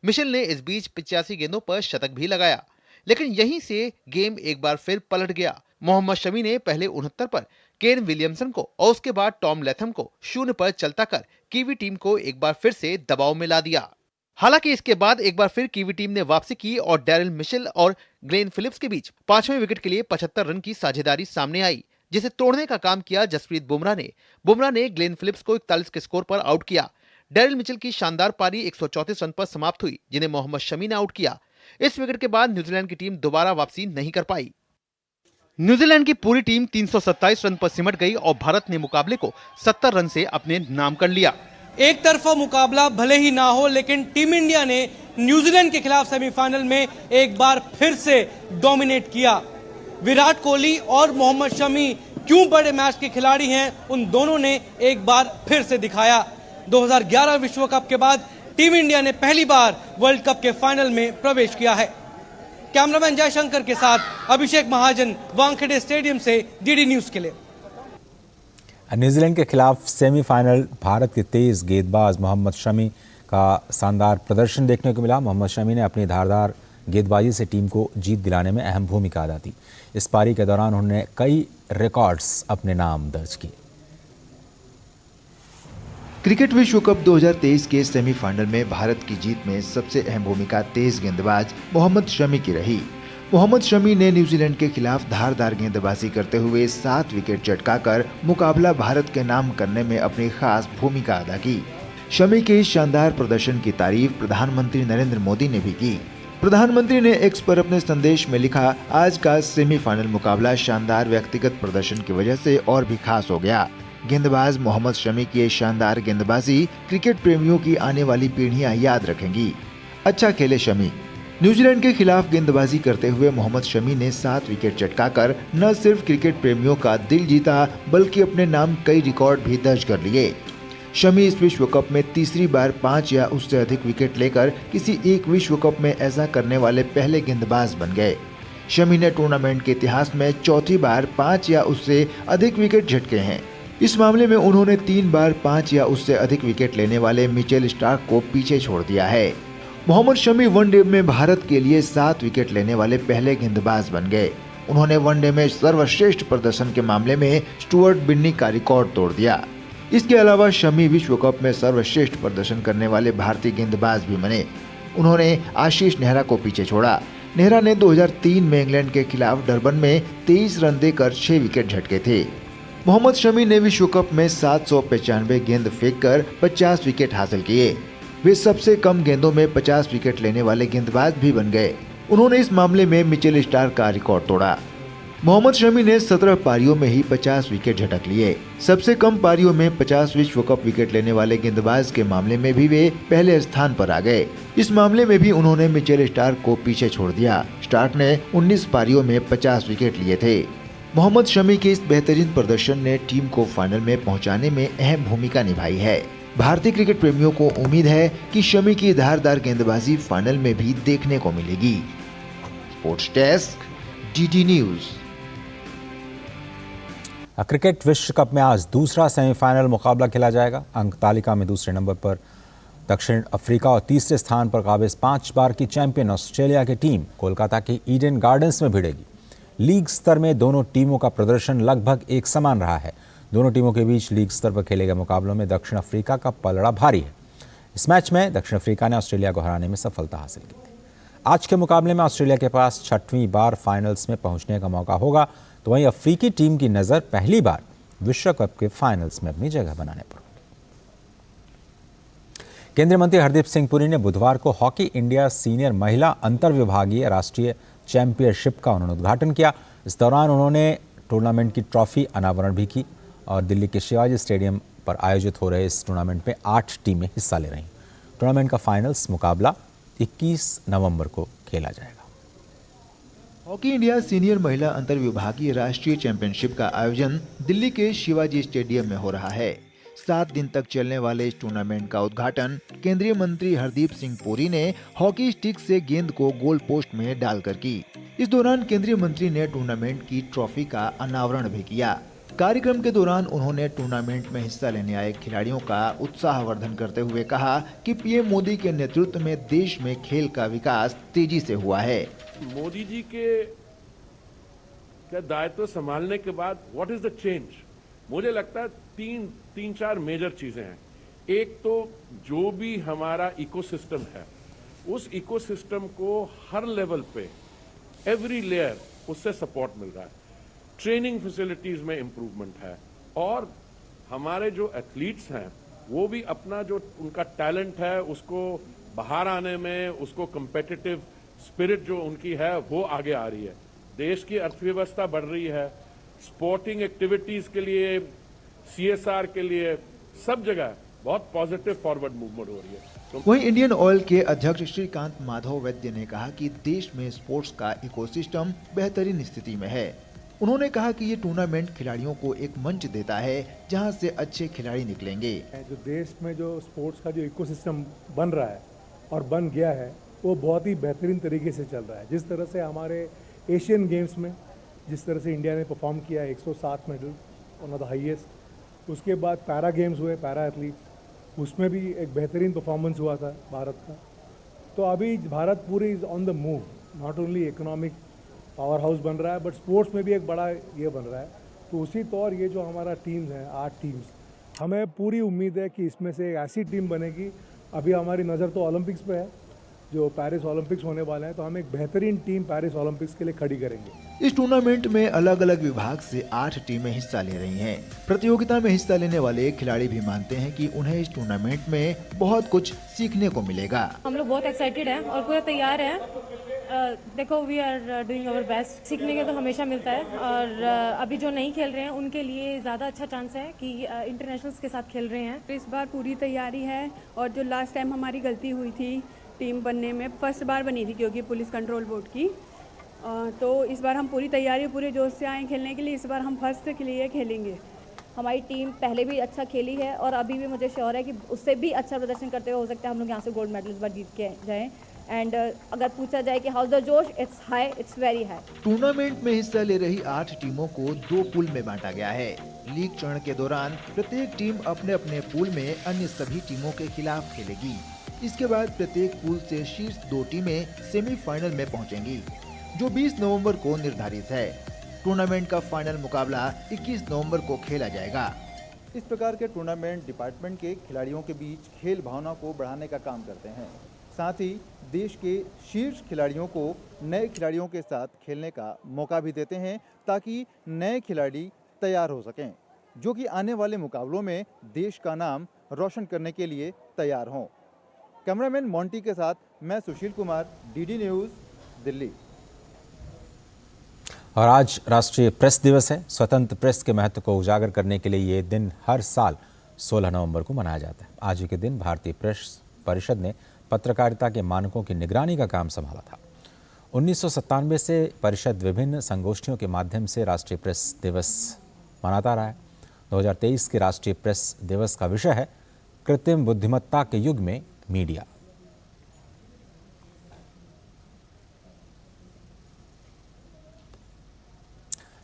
मिशेल ने इस बीच 85 गेंदों पर शतक भी लगाया, लेकिन यहीं से गेम एक बार फिर पलट गया। मोहम्मद शमी ने पहले 69 पर केन विलियमसन को और उसके बाद टॉम लैथम को 0 पर चलता कर कीवी टीम को एक बार फिर से दबाव में ला दिया। हालांकि इसके बाद एक बार फिर कीवी टीम ने वापसी की और डेरिल मिशेल और ग्लेन फिलिप्स के बीच 5वें विकेट के लिए 75 रन की साझेदारी सामने आई, जिसे तोड़ने का काम किया जसप्रीत बुमराह ने ग्लेन फिलिप्स को 41 के स्कोर पर आउट किया। डेरिल मिचेल की शानदार पारी 134 रन पर समाप्त हुई, जिन्हें मोहम्मद शमी ने आउट किया। इस विकेट के बाद न्यूजीलैंड की टीम दोबारा वापसी नहीं कर पाई। न्यूजीलैंड की पूरी टीम 327 रन पर सिमट गई और भारत ने मुकाबले को 70 रन से अपने नाम कर लिया। एक तरफा मुकाबला भले ही ना हो, लेकिन टीम इंडिया ने न्यूजीलैंड के खिलाफ सेमीफाइनल में एक बार फिर से डोमिनेट किया। विराट कोहली और मोहम्मद शमी क्यों बड़े मैच के खिलाड़ी हैं, उन दोनों ने एक बार फिर से दिखाया। 2011 विश्व कप के बाद टीम इंडिया ने पहली बार वर्ल्ड कप के फाइनल में प्रवेश किया है। कैमरामैन जयशंकर के साथ अभिषेक महाजन, वानखेड़े स्टेडियम से डीडी न्यूज के लिए। न्यूजीलैंड के खिलाफ सेमीफाइनल भारत के तेज गेंदबाज मोहम्मद शमी का शानदार प्रदर्शन देखने को मिला। मोहम्मद शमी ने अपनी धारदार गेंदबाजी से टीम को जीत दिलाने में अहम भूमिका अदा की। इस पारी के दौरान उन्होंने कई रिकॉर्ड्स अपने नाम दर्ज किए। क्रिकेट विश्व कप 2023 के सेमीफाइनल में भारत की जीत में सबसे अहम भूमिका तेज गेंदबाज मोहम्मद शमी की रही। मोहम्मद शमी ने न्यूजीलैंड के खिलाफ धारदार गेंदबाजी करते हुए 7 विकेट चटकाकर मुकाबला भारत के नाम करने में अपनी खास भूमिका अदा की। शमी के इस शानदार प्रदर्शन की तारीफ प्रधानमंत्री नरेंद्र मोदी ने भी की। प्रधानमंत्री ने एक्स पर अपने संदेश में लिखा, आज का सेमीफाइनल मुकाबला शानदार व्यक्तिगत प्रदर्शन की वजह से और भी खास हो गया। गेंदबाज मोहम्मद शमी की शानदार गेंदबाजी क्रिकेट प्रेमियों की आने वाली पीढ़ियां याद रखेंगी। अच्छा खेले शमी। न्यूजीलैंड के खिलाफ गेंदबाजी करते हुए मोहम्मद शमी ने 7 विकेट चटकाकर न सिर्फ क्रिकेट प्रेमियों का दिल जीता, बल्कि अपने नाम कई रिकॉर्ड भी दर्ज कर लिए। शमी इस विश्व कप में तीसरी बार 5 या उससे अधिक विकेट लेकर किसी एक विश्व कप में ऐसा करने वाले पहले गेंदबाज बन गए। शमी ने टूर्नामेंट के इतिहास में चौथी बार 5 या उससे अधिक विकेट झटके हैं। इस मामले में उन्होंने 3 बार 5 या उससे अधिक विकेट लेने वाले मिचेल स्टार्क को पीछे छोड़ दिया है। मोहम्मद शमी वनडे में भारत के लिए 7 विकेट लेने वाले पहले गेंदबाज बन गए। उन्होंने वनडे में सर्वश्रेष्ठ प्रदर्शन के मामले में स्टुअर्ट बिन्नी का रिकॉर्ड तोड़ दिया। इसके अलावा शमी विश्व कप में सर्वश्रेष्ठ प्रदर्शन करने वाले भारतीय गेंदबाज भी बने। उन्होंने आशीष नेहरा को पीछे छोड़ा। नेहरा ने 2003 में इंग्लैंड के खिलाफ डरबन में 23 रन देकर 6 विकेट झटके थे। मोहम्मद शमी ने विश्व कप में 795 गेंद फेंककर 50 विकेट हासिल किए। वे सबसे कम गेंदों में 50 विकेट लेने वाले गेंदबाज भी बन गए। उन्होंने इस मामले में मिचेल स्टार्क का रिकॉर्ड तोड़ा। मोहम्मद शमी ने 17 पारियों में ही 50 विकेट झटक लिए। सबसे कम पारियों में 50 विश्व कप विकेट लेने वाले गेंदबाज के मामले में भी वे पहले स्थान पर आ गए। इस मामले में भी उन्होंने मिचेल स्टार्क को पीछे छोड़ दिया। स्टार्क ने 19 पारियों में 50 विकेट लिए थे। मोहम्मद शमी के इस बेहतरीन प्रदर्शन ने टीम को फाइनल में पहुंचाने में अहम भूमिका निभाई है। भारतीय क्रिकेट प्रेमियों को उम्मीद है कि शमी की धारदार गेंदबाजी फाइनल में भी देखने को मिलेगी। Sports desk, DD news. Cricket विश्व कप में आज दूसरा सेमीफाइनल मुकाबला खेला जाएगा। अंक तालिका में दूसरे नंबर पर दक्षिण अफ्रीका और तीसरे स्थान पर काबिज 5 बार की चैंपियन ऑस्ट्रेलिया की टीम कोलकाता के ईडन गार्डन्स में भिड़ेगी। लीग स्तर में दोनों टीमों का प्रदर्शन लगभग एक समान रहा है। दोनों टीमों के बीच लीग स्तर पर खेले गए मुकाबलों में दक्षिण अफ्रीका का पलड़ा भारी है। इस मैच में दक्षिण अफ्रीका ने ऑस्ट्रेलिया को हराने में सफलता हासिल की थी। आज के मुकाबले में ऑस्ट्रेलिया के पास 6वीं बार फाइनल्स में पहुंचने का मौका होगा, तो वहीं अफ्रीकी टीम की नज़र पहली बार विश्व कप के फाइनल्स में अपनी जगह बनाने पर। केंद्रीय मंत्री हरदीप सिंह पुरी ने बुधवार को हॉकी इंडिया सीनियर महिला अंतर विभागीय राष्ट्रीय चैंपियनशिप का उन्होंने उद्घाटन किया। इस दौरान उन्होंने टूर्नामेंट की ट्रॉफी अनावरण भी की और दिल्ली के शिवाजी स्टेडियम पर आयोजित हो रहे इस टूर्नामेंट में 8 टीमें हिस्सा ले रही। टूर्नामेंट का फाइनल्स मुकाबला 21 नवंबर को खेला जाएगा। हॉकी इंडिया सीनियर महिला अंतर विभागीय राष्ट्रीय चैंपियनशिप का आयोजन दिल्ली के शिवाजी स्टेडियम में हो रहा है। 7 दिन तक चलने वाले इस टूर्नामेंट का उद्घाटन केंद्रीय मंत्री हरदीप सिंह पुरी ने हॉकी स्टिक से गेंद को गोल पोस्ट में डालकर की। इस दौरान केंद्रीय मंत्री ने टूर्नामेंट की ट्रॉफी का अनावरण भी किया। कार्यक्रम के दौरान उन्होंने टूर्नामेंट में हिस्सा लेने आए खिलाड़ियों का उत्साहवर्धन करते हुए कहा कि पीएम मोदी के नेतृत्व में देश में खेल का विकास तेजी से हुआ है। मोदी जी के दायित्व संभालने के बाद व्हाट इज द चेंज, मुझे लगता है तीन चार मेजर चीजें हैं। एक तो जो भी हमारा इकोसिस्टम है, उस इकोसिस्टम को हर लेवल पे एवरी लेयर उससे सपोर्ट मिल रहा है। ट्रेनिंग फैसिलिटीज में इम्प्रूवमेंट है और हमारे जो एथलीट्स हैं वो भी अपना जो उनका टैलेंट है उसको बाहर आने में, उसको कम्पिटिटिव स्पिरिट जो उनकी है वो आगे आ रही है। देश की अर्थव्यवस्था बढ़ रही है। स्पोर्टिंग एक्टिविटीज के लिए, CSR के लिए सब जगह बहुत पॉजिटिव फॉरवर्ड मूवमेंट हो रही है। वहीं इंडियन ऑयल के अध्यक्ष श्रीकांत माधव वैद्य ने कहा कि देश में स्पोर्ट्स का इकोसिस्टम बेहतरीन स्थिति में है। उन्होंने कहा कि ये टूर्नामेंट खिलाड़ियों को एक मंच देता है जहां से अच्छे खिलाड़ी निकलेंगे। जो देश में जो स्पोर्ट्स का जो इकोसिस्टम बन रहा है और बन गया है वो बहुत ही बेहतरीन तरीके से चल रहा है। जिस तरह से हमारे एशियन गेम्स में जिस तरह से इंडिया ने परफॉर्म किया, 107 medal, one of the highest. उसके बाद पैरा गेम्स हुए, पैरा एथलीट्स, उसमें भी एक बेहतरीन परफॉर्मेंस हुआ था भारत का। तो अभी भारत पूरी is on the move, not only economic power house बन रहा है बट स्पोर्ट्स में भी एक बड़ा ये बन रहा है। तो उसी तौर ये जो हमारा टीम्स हैं, 8 टीम्स, हमें पूरी उम्मीद है कि इसमें से एक ऐसी टीम बनेगी। अभी हमारी नज़र तो ओलंपिक्स पे है, जो पेरिस ओलंपिक्स होने वाले हैं, तो हम एक बेहतरीन टीम पेरिस ओलंपिक्स के लिए खड़ी करेंगे। इस टूर्नामेंट में अलग अलग विभाग से 8 टीमें हिस्सा ले रही हैं। प्रतियोगिता में हिस्सा लेने वाले खिलाड़ी भी मानते हैं कि उन्हें इस टूर्नामेंट में बहुत कुछ सीखने को मिलेगा। हम लोग बहुत एक्साइटेड हैं और पूरा तैयार हैं। देखो, we are doing our best. सीखने के तो हमेशा मिलता है और अभी जो नहीं खेल रहे हैं उनके लिए ज़्यादा अच्छा चांस है कि इंटरनेशनल्स के साथ खेल रहे हैं। तो इस बार पूरी तैयारी है और जो लास्ट टाइम हमारी गलती हुई थी टीम बनने में, फर्स्ट बार बनी थी क्योंकि पुलिस कंट्रोल बोर्ड की, तो इस बार हम पूरी तैयारी, पूरे जोश से आए खेलने के लिए। इस बार हम फर्स्ट के लिए खेलेंगे। हमारी टीम पहले भी अच्छा खेली है और अभी भी मुझे श्योर है कि उससे भी अच्छा प्रदर्शन करते हुए हो सकता है हम लोग यहाँ से गोल्ड मेडल इस बार जीत के जाएं। एंड अगर पूछा जाए कि हाउ द जोश, it's high, it's very high. Tournament में हिस्सा ले रही 8 टीमों को 2 पूल में बांटा गया है। लीग चरण के दौरान प्रत्येक टीम अपने अपने पूल में अन्य सभी टीमों के खिलाफ खेलेगी। इसके बाद प्रत्येक पूल से शीर्ष 2 टीमें सेमीफाइनल में पहुंचेंगी, जो 20 नवंबर को निर्धारित है। टूर्नामेंट का फाइनल मुकाबला 21 नवंबर को खेला जाएगा। इस प्रकार के टूर्नामेंट डिपार्टमेंट के खिलाड़ियों के बीच खेल भावना को बढ़ाने का काम करते हैं। साथ ही देश के शीर्ष खिलाड़ियों को नए खिलाड़ियों के साथ खेलने का मौका भी देते हैं ताकि नए खिलाड़ी तैयार हो सकें, जो कि आने वाले मुकाबलों में देश का नाम रोशन करने के लिए तैयार हों। कैमरामैन मोंटी के साथ मैं सुशील कुमार, DD न्यूज़, दिल्ली। और आज राष्ट्रीय प्रेस दिवस है। स्वतंत्र प्रेस के महत्व को उजागर करने के लिए ये दिन हर साल 16 नवंबर को मनाया जाता है। आज ही के दिन भारतीय प्रेस परिषद ने पत्रकारिता के मानकों की निगरानी का काम संभाला था। 1997 से परिषद विभिन्न संगोष्ठियों के माध्यम से राष्ट्रीय प्रेस दिवस मनाता रहा है। 2023 के राष्ट्रीय प्रेस दिवस का विषय है कृत्रिम बुद्धिमत्ता के युग में मीडिया।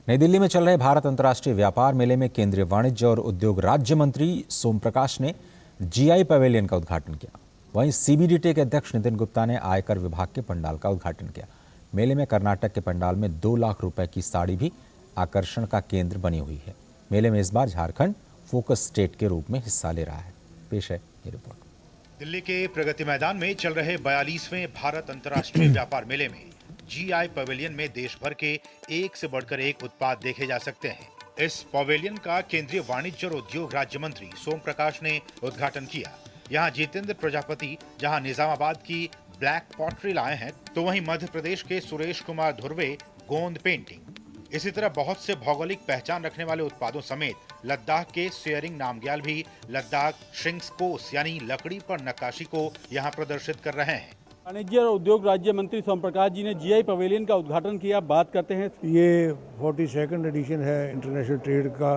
नई दिल्ली में चल रहे भारत अंतर्राष्ट्रीय व्यापार मेले में केंद्रीय वाणिज्य और उद्योग राज्य मंत्री सोम प्रकाश ने जीआई पवेलियन का उद्घाटन किया। वहीं सीबीडीटी के अध्यक्ष नितिन गुप्ता ने आयकर विभाग के पंडाल का उद्घाटन किया। मेले में कर्नाटक के पंडाल में 2 लाख रुपए की साड़ी भी आकर्षण का केंद्र बनी हुई है। मेले में इस बार झारखंड फोकस स्टेट के रूप में हिस्सा ले रहा है। पेश है ये रिपोर्ट। दिल्ली के प्रगति मैदान में चल रहे 42वें भारत अंतर्राष्ट्रीय व्यापार मेले में जीआई पवेलियन में देश भर के एक से बढ़कर एक उत्पाद देखे जा सकते हैं। इस पवेलियन का केंद्रीय वाणिज्य और उद्योग राज्य मंत्री सोम प्रकाश ने उद्घाटन किया। यहाँ जितेंद्र प्रजापति जहाँ निजामाबाद की ब्लैक पॉटरी लाए हैं, तो वहीं मध्य प्रदेश के सुरेश कुमार धुर्वे गोंद पेंटिंग। इसी तरह बहुत से भौगोलिक पहचान रखने वाले उत्पादों समेत लद्दाख के शेयरिंग नामग्याल भी लद्दाख श्रिंक्सकोस यानी लकड़ी पर नक्काशी को यहाँ प्रदर्शित कर रहे हैं। वाणिज्य और उद्योग राज्य मंत्री सोम प्रकाश जी ने जीआई पवेलियन का उद्घाटन किया। बात करते हैं। ये 42nd एडिशन है इंटरनेशनल ट्रेड का,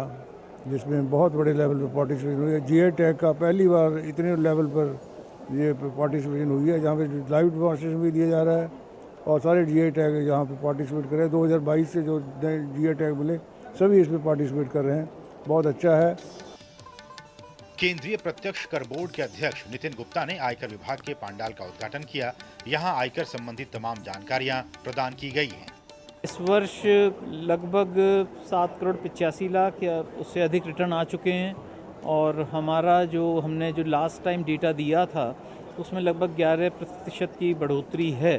जिसमें बहुत बड़े लेवल पर पार्टिसिपेशन हुई है। जीआई टैग का पहली बार इतने लेवल पर ये पार्टिसिपेशन हुई है, जहाँ पे लाइव डेमोन्स्ट्रेशन भी दिया जा रहा है और सारे जीआई टैग यहाँ पे पार्टिसिपेट कर रहे हैं। 2022 से जो जीआई टैग मिले सभी इसमें पार्टिसिपेट कर रहे हैं। बहुत अच्छा है। केंद्रीय प्रत्यक्ष कर बोर्ड के अध्यक्ष नितिन गुप्ता ने आयकर विभाग के पंडाल का उद्घाटन किया। यहाँ आयकर संबंधित तमाम जानकारियां प्रदान की गई हैं। इस वर्ष लगभग 7 करोड़ 85 लाख या उससे अधिक रिटर्न आ चुके हैं और हमारा जो हमने जो लास्ट टाइम डेटा दिया था उसमें लगभग 11% की बढ़ोतरी है।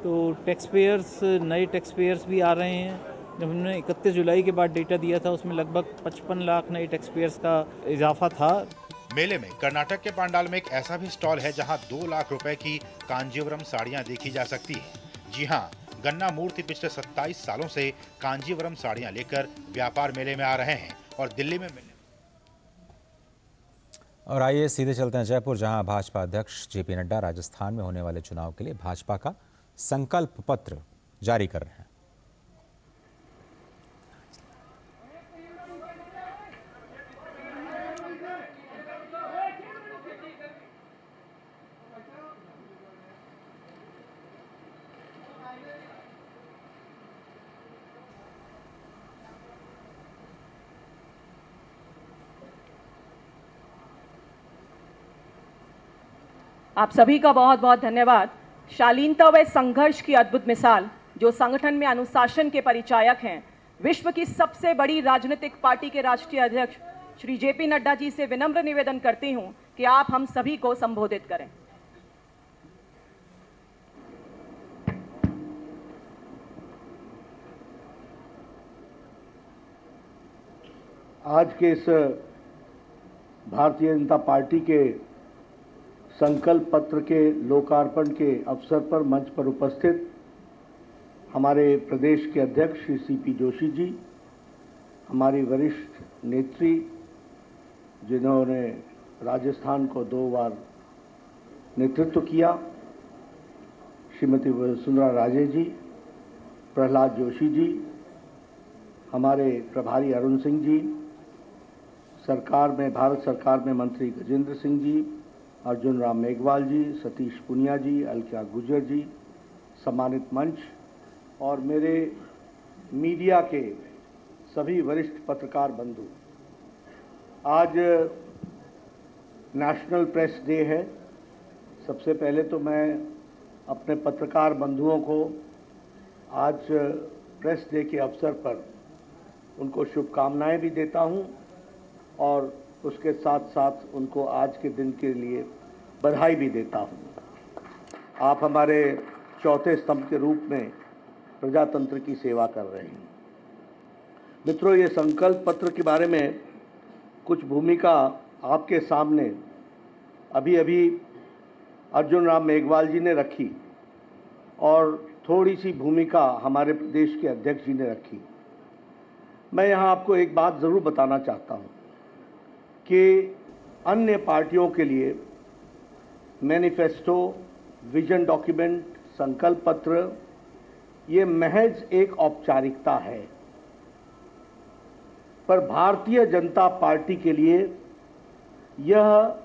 तो टैक्स पेयर्स, नए टैक्स पेयर्स भी आ रहे हैं। जब हमने 31 जुलाई के बाद डेटा दिया था उसमें लगभग 55 लाख नए टैक्स पेयर्स का इजाफा था। मेले में कर्नाटक के पंडाल में एक ऐसा भी स्टॉल है जहां 2 लाख रुपए की कांजीवरम साड़ियां देखी जा सकती है। जी हां, गन्ना मूर्ति पिछले 27 सालों से कांजीवरम साड़ियां लेकर व्यापार मेले में आ रहे हैं और दिल्ली में मिलने। और आइए सीधे चलते हैं जयपुर, जहां भाजपा अध्यक्ष जेपी नड्डा राजस्थान में होने वाले चुनाव के लिए भाजपा का संकल्प पत्र जारी कर रहे हैं। आप सभी का बहुत बहुत धन्यवाद। शालीनता व संघर्ष की अद्भुत मिसाल जो संगठन में अनुशासन के परिचायक हैं, विश्व की सबसे बड़ी राजनीतिक पार्टी के राष्ट्रीय अध्यक्ष श्री जेपी नड्डा जी से विनम्र निवेदन करती हूं कि आप हम सभी को संबोधित करें। आज के इस भारतीय जनता पार्टी के संकल्प पत्र के लोकार्पण के अवसर पर मंच पर उपस्थित हमारे प्रदेश के अध्यक्ष श्री सीपी जोशी जी, हमारी वरिष्ठ नेत्री जिन्होंने राजस्थान को 2 बार नेतृत्व किया, श्रीमती वसुंधरा राजे जी, प्रहलाद जोशी जी, हमारे प्रभारी अरुण सिंह जी, सरकार में भारत सरकार में मंत्री गजेंद्र सिंह जी, अर्जुन राम मेघवाल जी, सतीश पुनिया जी, अलका गुजर जी, सम्मानित मंच और मेरे मीडिया के सभी वरिष्ठ पत्रकार बंधु। आज नेशनल प्रेस डे है। सबसे पहले तो मैं अपने पत्रकार बंधुओं को आज प्रेस डे के अवसर पर उनको शुभकामनाएं भी देता हूं और उसके साथ साथ उनको आज के दिन के लिए बधाई भी देता हूं। आप हमारे चौथे स्तंभ के रूप में प्रजातंत्र की सेवा कर रहे हैं। मित्रों, ये संकल्प पत्र के बारे में कुछ भूमिका आपके सामने अभी अर्जुन राम मेघवाल जी ने रखी और थोड़ी सी भूमिका हमारे प्रदेश के अध्यक्ष जी ने रखी। मैं यहाँ आपको एक बात ज़रूर बताना चाहता हूँ कि अन्य पार्टियों के लिए मैनिफेस्टो, विजन डॉक्यूमेंट, संकल्प पत्र ये महज एक औपचारिकता है, पर भारतीय जनता पार्टी के लिए यह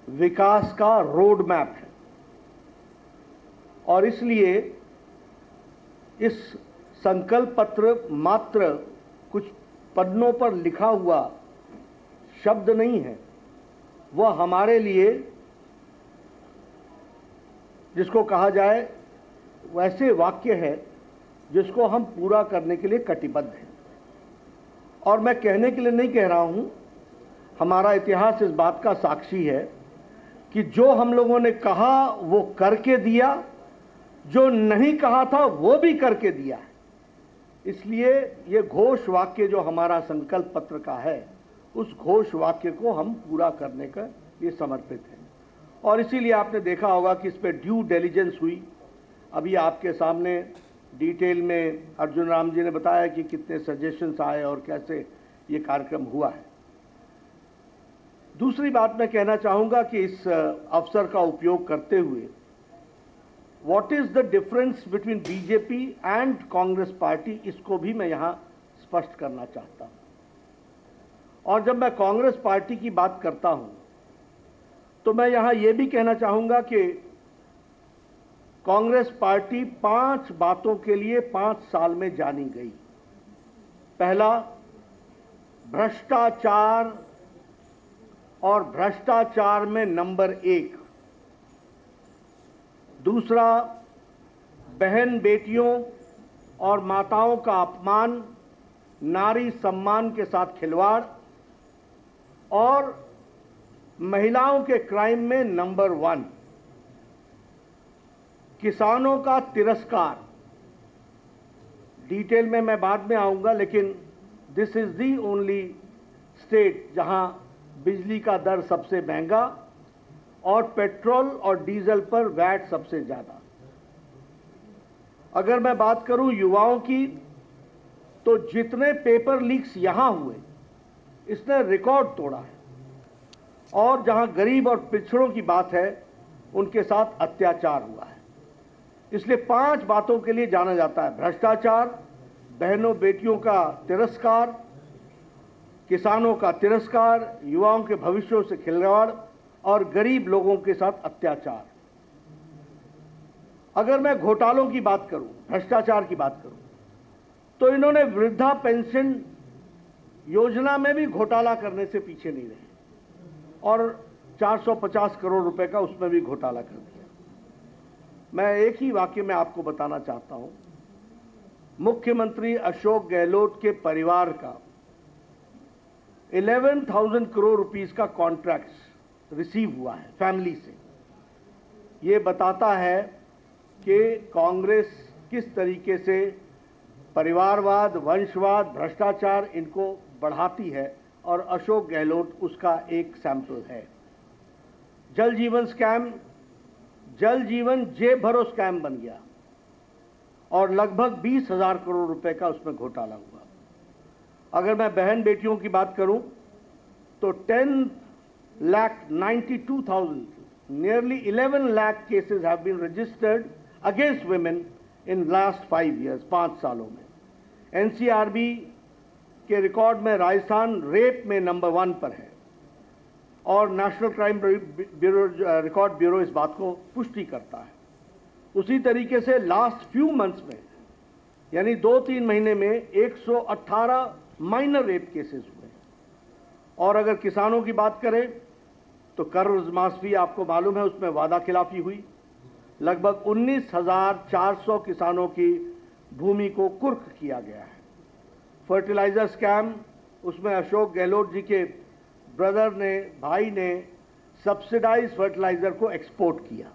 विकास का रोड मैप है और इसलिए इस संकल्प पत्र मात्र कुछ पन्नों पर लिखा हुआ शब्द नहीं है, वह हमारे लिए जिसको कहा जाए वैसे वाक्य है जिसको हम पूरा करने के लिए कटिबद्ध हैं। और मैं कहने के लिए नहीं कह रहा हूं, हमारा इतिहास इस बात का साक्षी है कि जो हम लोगों ने कहा वो करके दिया, जो नहीं कहा था वो भी करके दिया है। इसलिए ये घोष वाक्य जो हमारा संकल्प पत्र का है, उस घोष वाक्य को हम पूरा करने का ये समर्पित है। और इसीलिए आपने देखा होगा कि इस पर ड्यू डिलिजेंस हुई। अभी आपके सामने डिटेल में अर्जुन राम जी ने बताया कि कितने सजेशंस आए और कैसे ये कार्यक्रम हुआ है। दूसरी बात मैं कहना चाहूँगा कि इस अवसर का उपयोग करते हुए what is the difference between BJP and Congress party, इसको भी मैं यहाँ स्पष्ट करना चाहता हूँ। और जब मैं कांग्रेस पार्टी की बात करता हूँ तो मैं यहाँ ये भी कहना चाहूँगा कि कांग्रेस पार्टी 5 बातों के लिए 5 साल में जानी गई। पहला, भ्रष्टाचार और भ्रष्टाचार में नंबर 1। दूसरा, बहन बेटियों और माताओं का अपमान, नारी सम्मान के साथ खिलवाड़ और महिलाओं के क्राइम में नंबर 1। किसानों का तिरस्कार, डिटेल में मैं बाद में आऊंगा, लेकिन this is the only state जहां बिजली का दर सबसे महंगा और पेट्रोल और डीजल पर वैट सबसे ज्यादा। अगर मैं बात करूं युवाओं की, तो जितने पेपर लीक्स यहां हुए इसने रिकॉर्ड तोड़ा है। और जहां गरीब और पिछड़ों की बात है, उनके साथ अत्याचार हुआ है। इसलिए 5 बातों के लिए जाना जाता है: भ्रष्टाचार, बहनों बेटियों का तिरस्कार, किसानों का तिरस्कार, युवाओं के भविष्यों से खिलवाड़ और गरीब लोगों के साथ अत्याचार। अगर मैं घोटालों की बात करूं, भ्रष्टाचार की बात करूं, तो इन्होंने वृद्धा पेंशन योजना में भी घोटाला करने से पीछे नहीं रहे और 450 करोड़ रुपए का उसमें भी घोटाला कर दिया। मैं एक ही वाक्य में आपको बताना चाहता हूं, मुख्यमंत्री अशोक गहलोत के परिवार का 11,000 करोड़ रुपीस का कॉन्ट्रैक्ट रिसीव हुआ है फैमिली से। ये बताता है कि कांग्रेस किस तरीके से परिवारवाद, वंशवाद, भ्रष्टाचार इनको बढ़ाती है और अशोक गहलोत उसका एक सैंपल है। जल जीवन स्कैम, जल जीवन जेब भरो स्कैम बन गया और लगभग 20,000 करोड़ रुपए का उसमें घोटाला हुआ। अगर मैं बहन बेटियों की बात करूं तो 10,92,000, nearly 11 lakh cases have been registered against women in last 5 years, 5 सालों में। एनसीआरबी के रिकॉर्ड में राजस्थान रेप में नंबर 1 पर है और national crime bureau record bureau इस बात को पुष्टि करता है। उसी तरीके से लास्ट फ्यू मंथ्स में, यानी 2-3 महीने में 118 माइनर रेप केसेस हुए। और अगर किसानों की बात करें तो कर्जमाफी आपको मालूम है, उसमें वादा खिलाफी हुई। लगभग 19,400 किसानों की भूमि को कुर्क किया गया है। फर्टिलाइजर स्कैम, उसमें अशोक गहलोत जी के ब्रदर ने, भाई ने सब्सिडाइज फर्टिलाइजर को एक्सपोर्ट किया।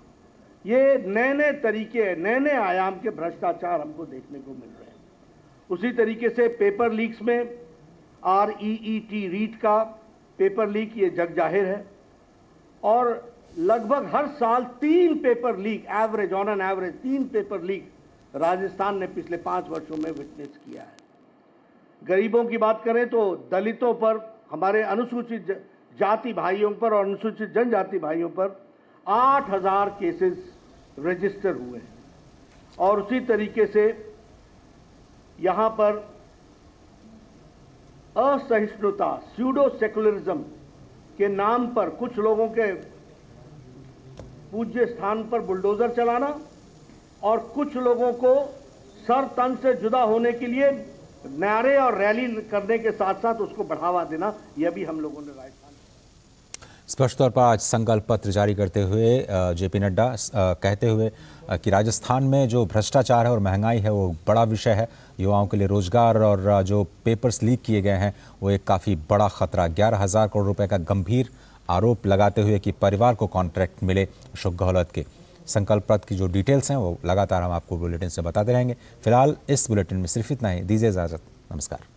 ये नए नए तरीके, नए नए आयाम के भ्रष्टाचार हमको देखने को मिल रहे हैं। उसी तरीके से पेपर लीक्स में REET रीट का पेपर लीक ये जग जाहिर है और लगभग हर साल 3 paper leak average, on an average 3 paper leak Rajasthan ने पिछले 5 वर्षों में विटनेस किया है। गरीबों की बात करें तो दलितों पर, हमारे अनुसूचित जाति भाइयों पर और अनुसूचित जनजाति भाइयों पर 8000 केसेस रजिस्टर हुए हैं। और उसी तरीके से यहाँ पर असहिष्णुता, स्यूडो सेकुलरिज्म के नाम पर कुछ लोगों के पूज्य स्थान पर बुलडोजर चलाना और कुछ लोगों को सर तन से जुदा होने के लिए नारे और रैली करने के साथ साथ उसको बढ़ावा देना, यह भी हम लोगों ने राजस्थान। स्पष्ट तौर पर आज संकल्प पत्र जारी करते हुए जेपी नड्डा कहते हुए कि राजस्थान में जो भ्रष्टाचार है और महंगाई है वो बड़ा विषय है। युवाओं के लिए रोजगार और जो पेपर्स लीक किए गए हैं वो एक काफ़ी बड़ा खतरा। 11,000 करोड़ रुपए का गंभीर आरोप लगाते हुए कि परिवार को कॉन्ट्रैक्ट मिले अशोक गहलोत के। संकल्प पत्र की जो डिटेल्स हैं वो लगातार हम आपको बुलेटिन से बताते रहेंगे। फिलहाल इस बुलेटिन में सिर्फ इतना ही। दीजिए इजाज़त। नमस्कार।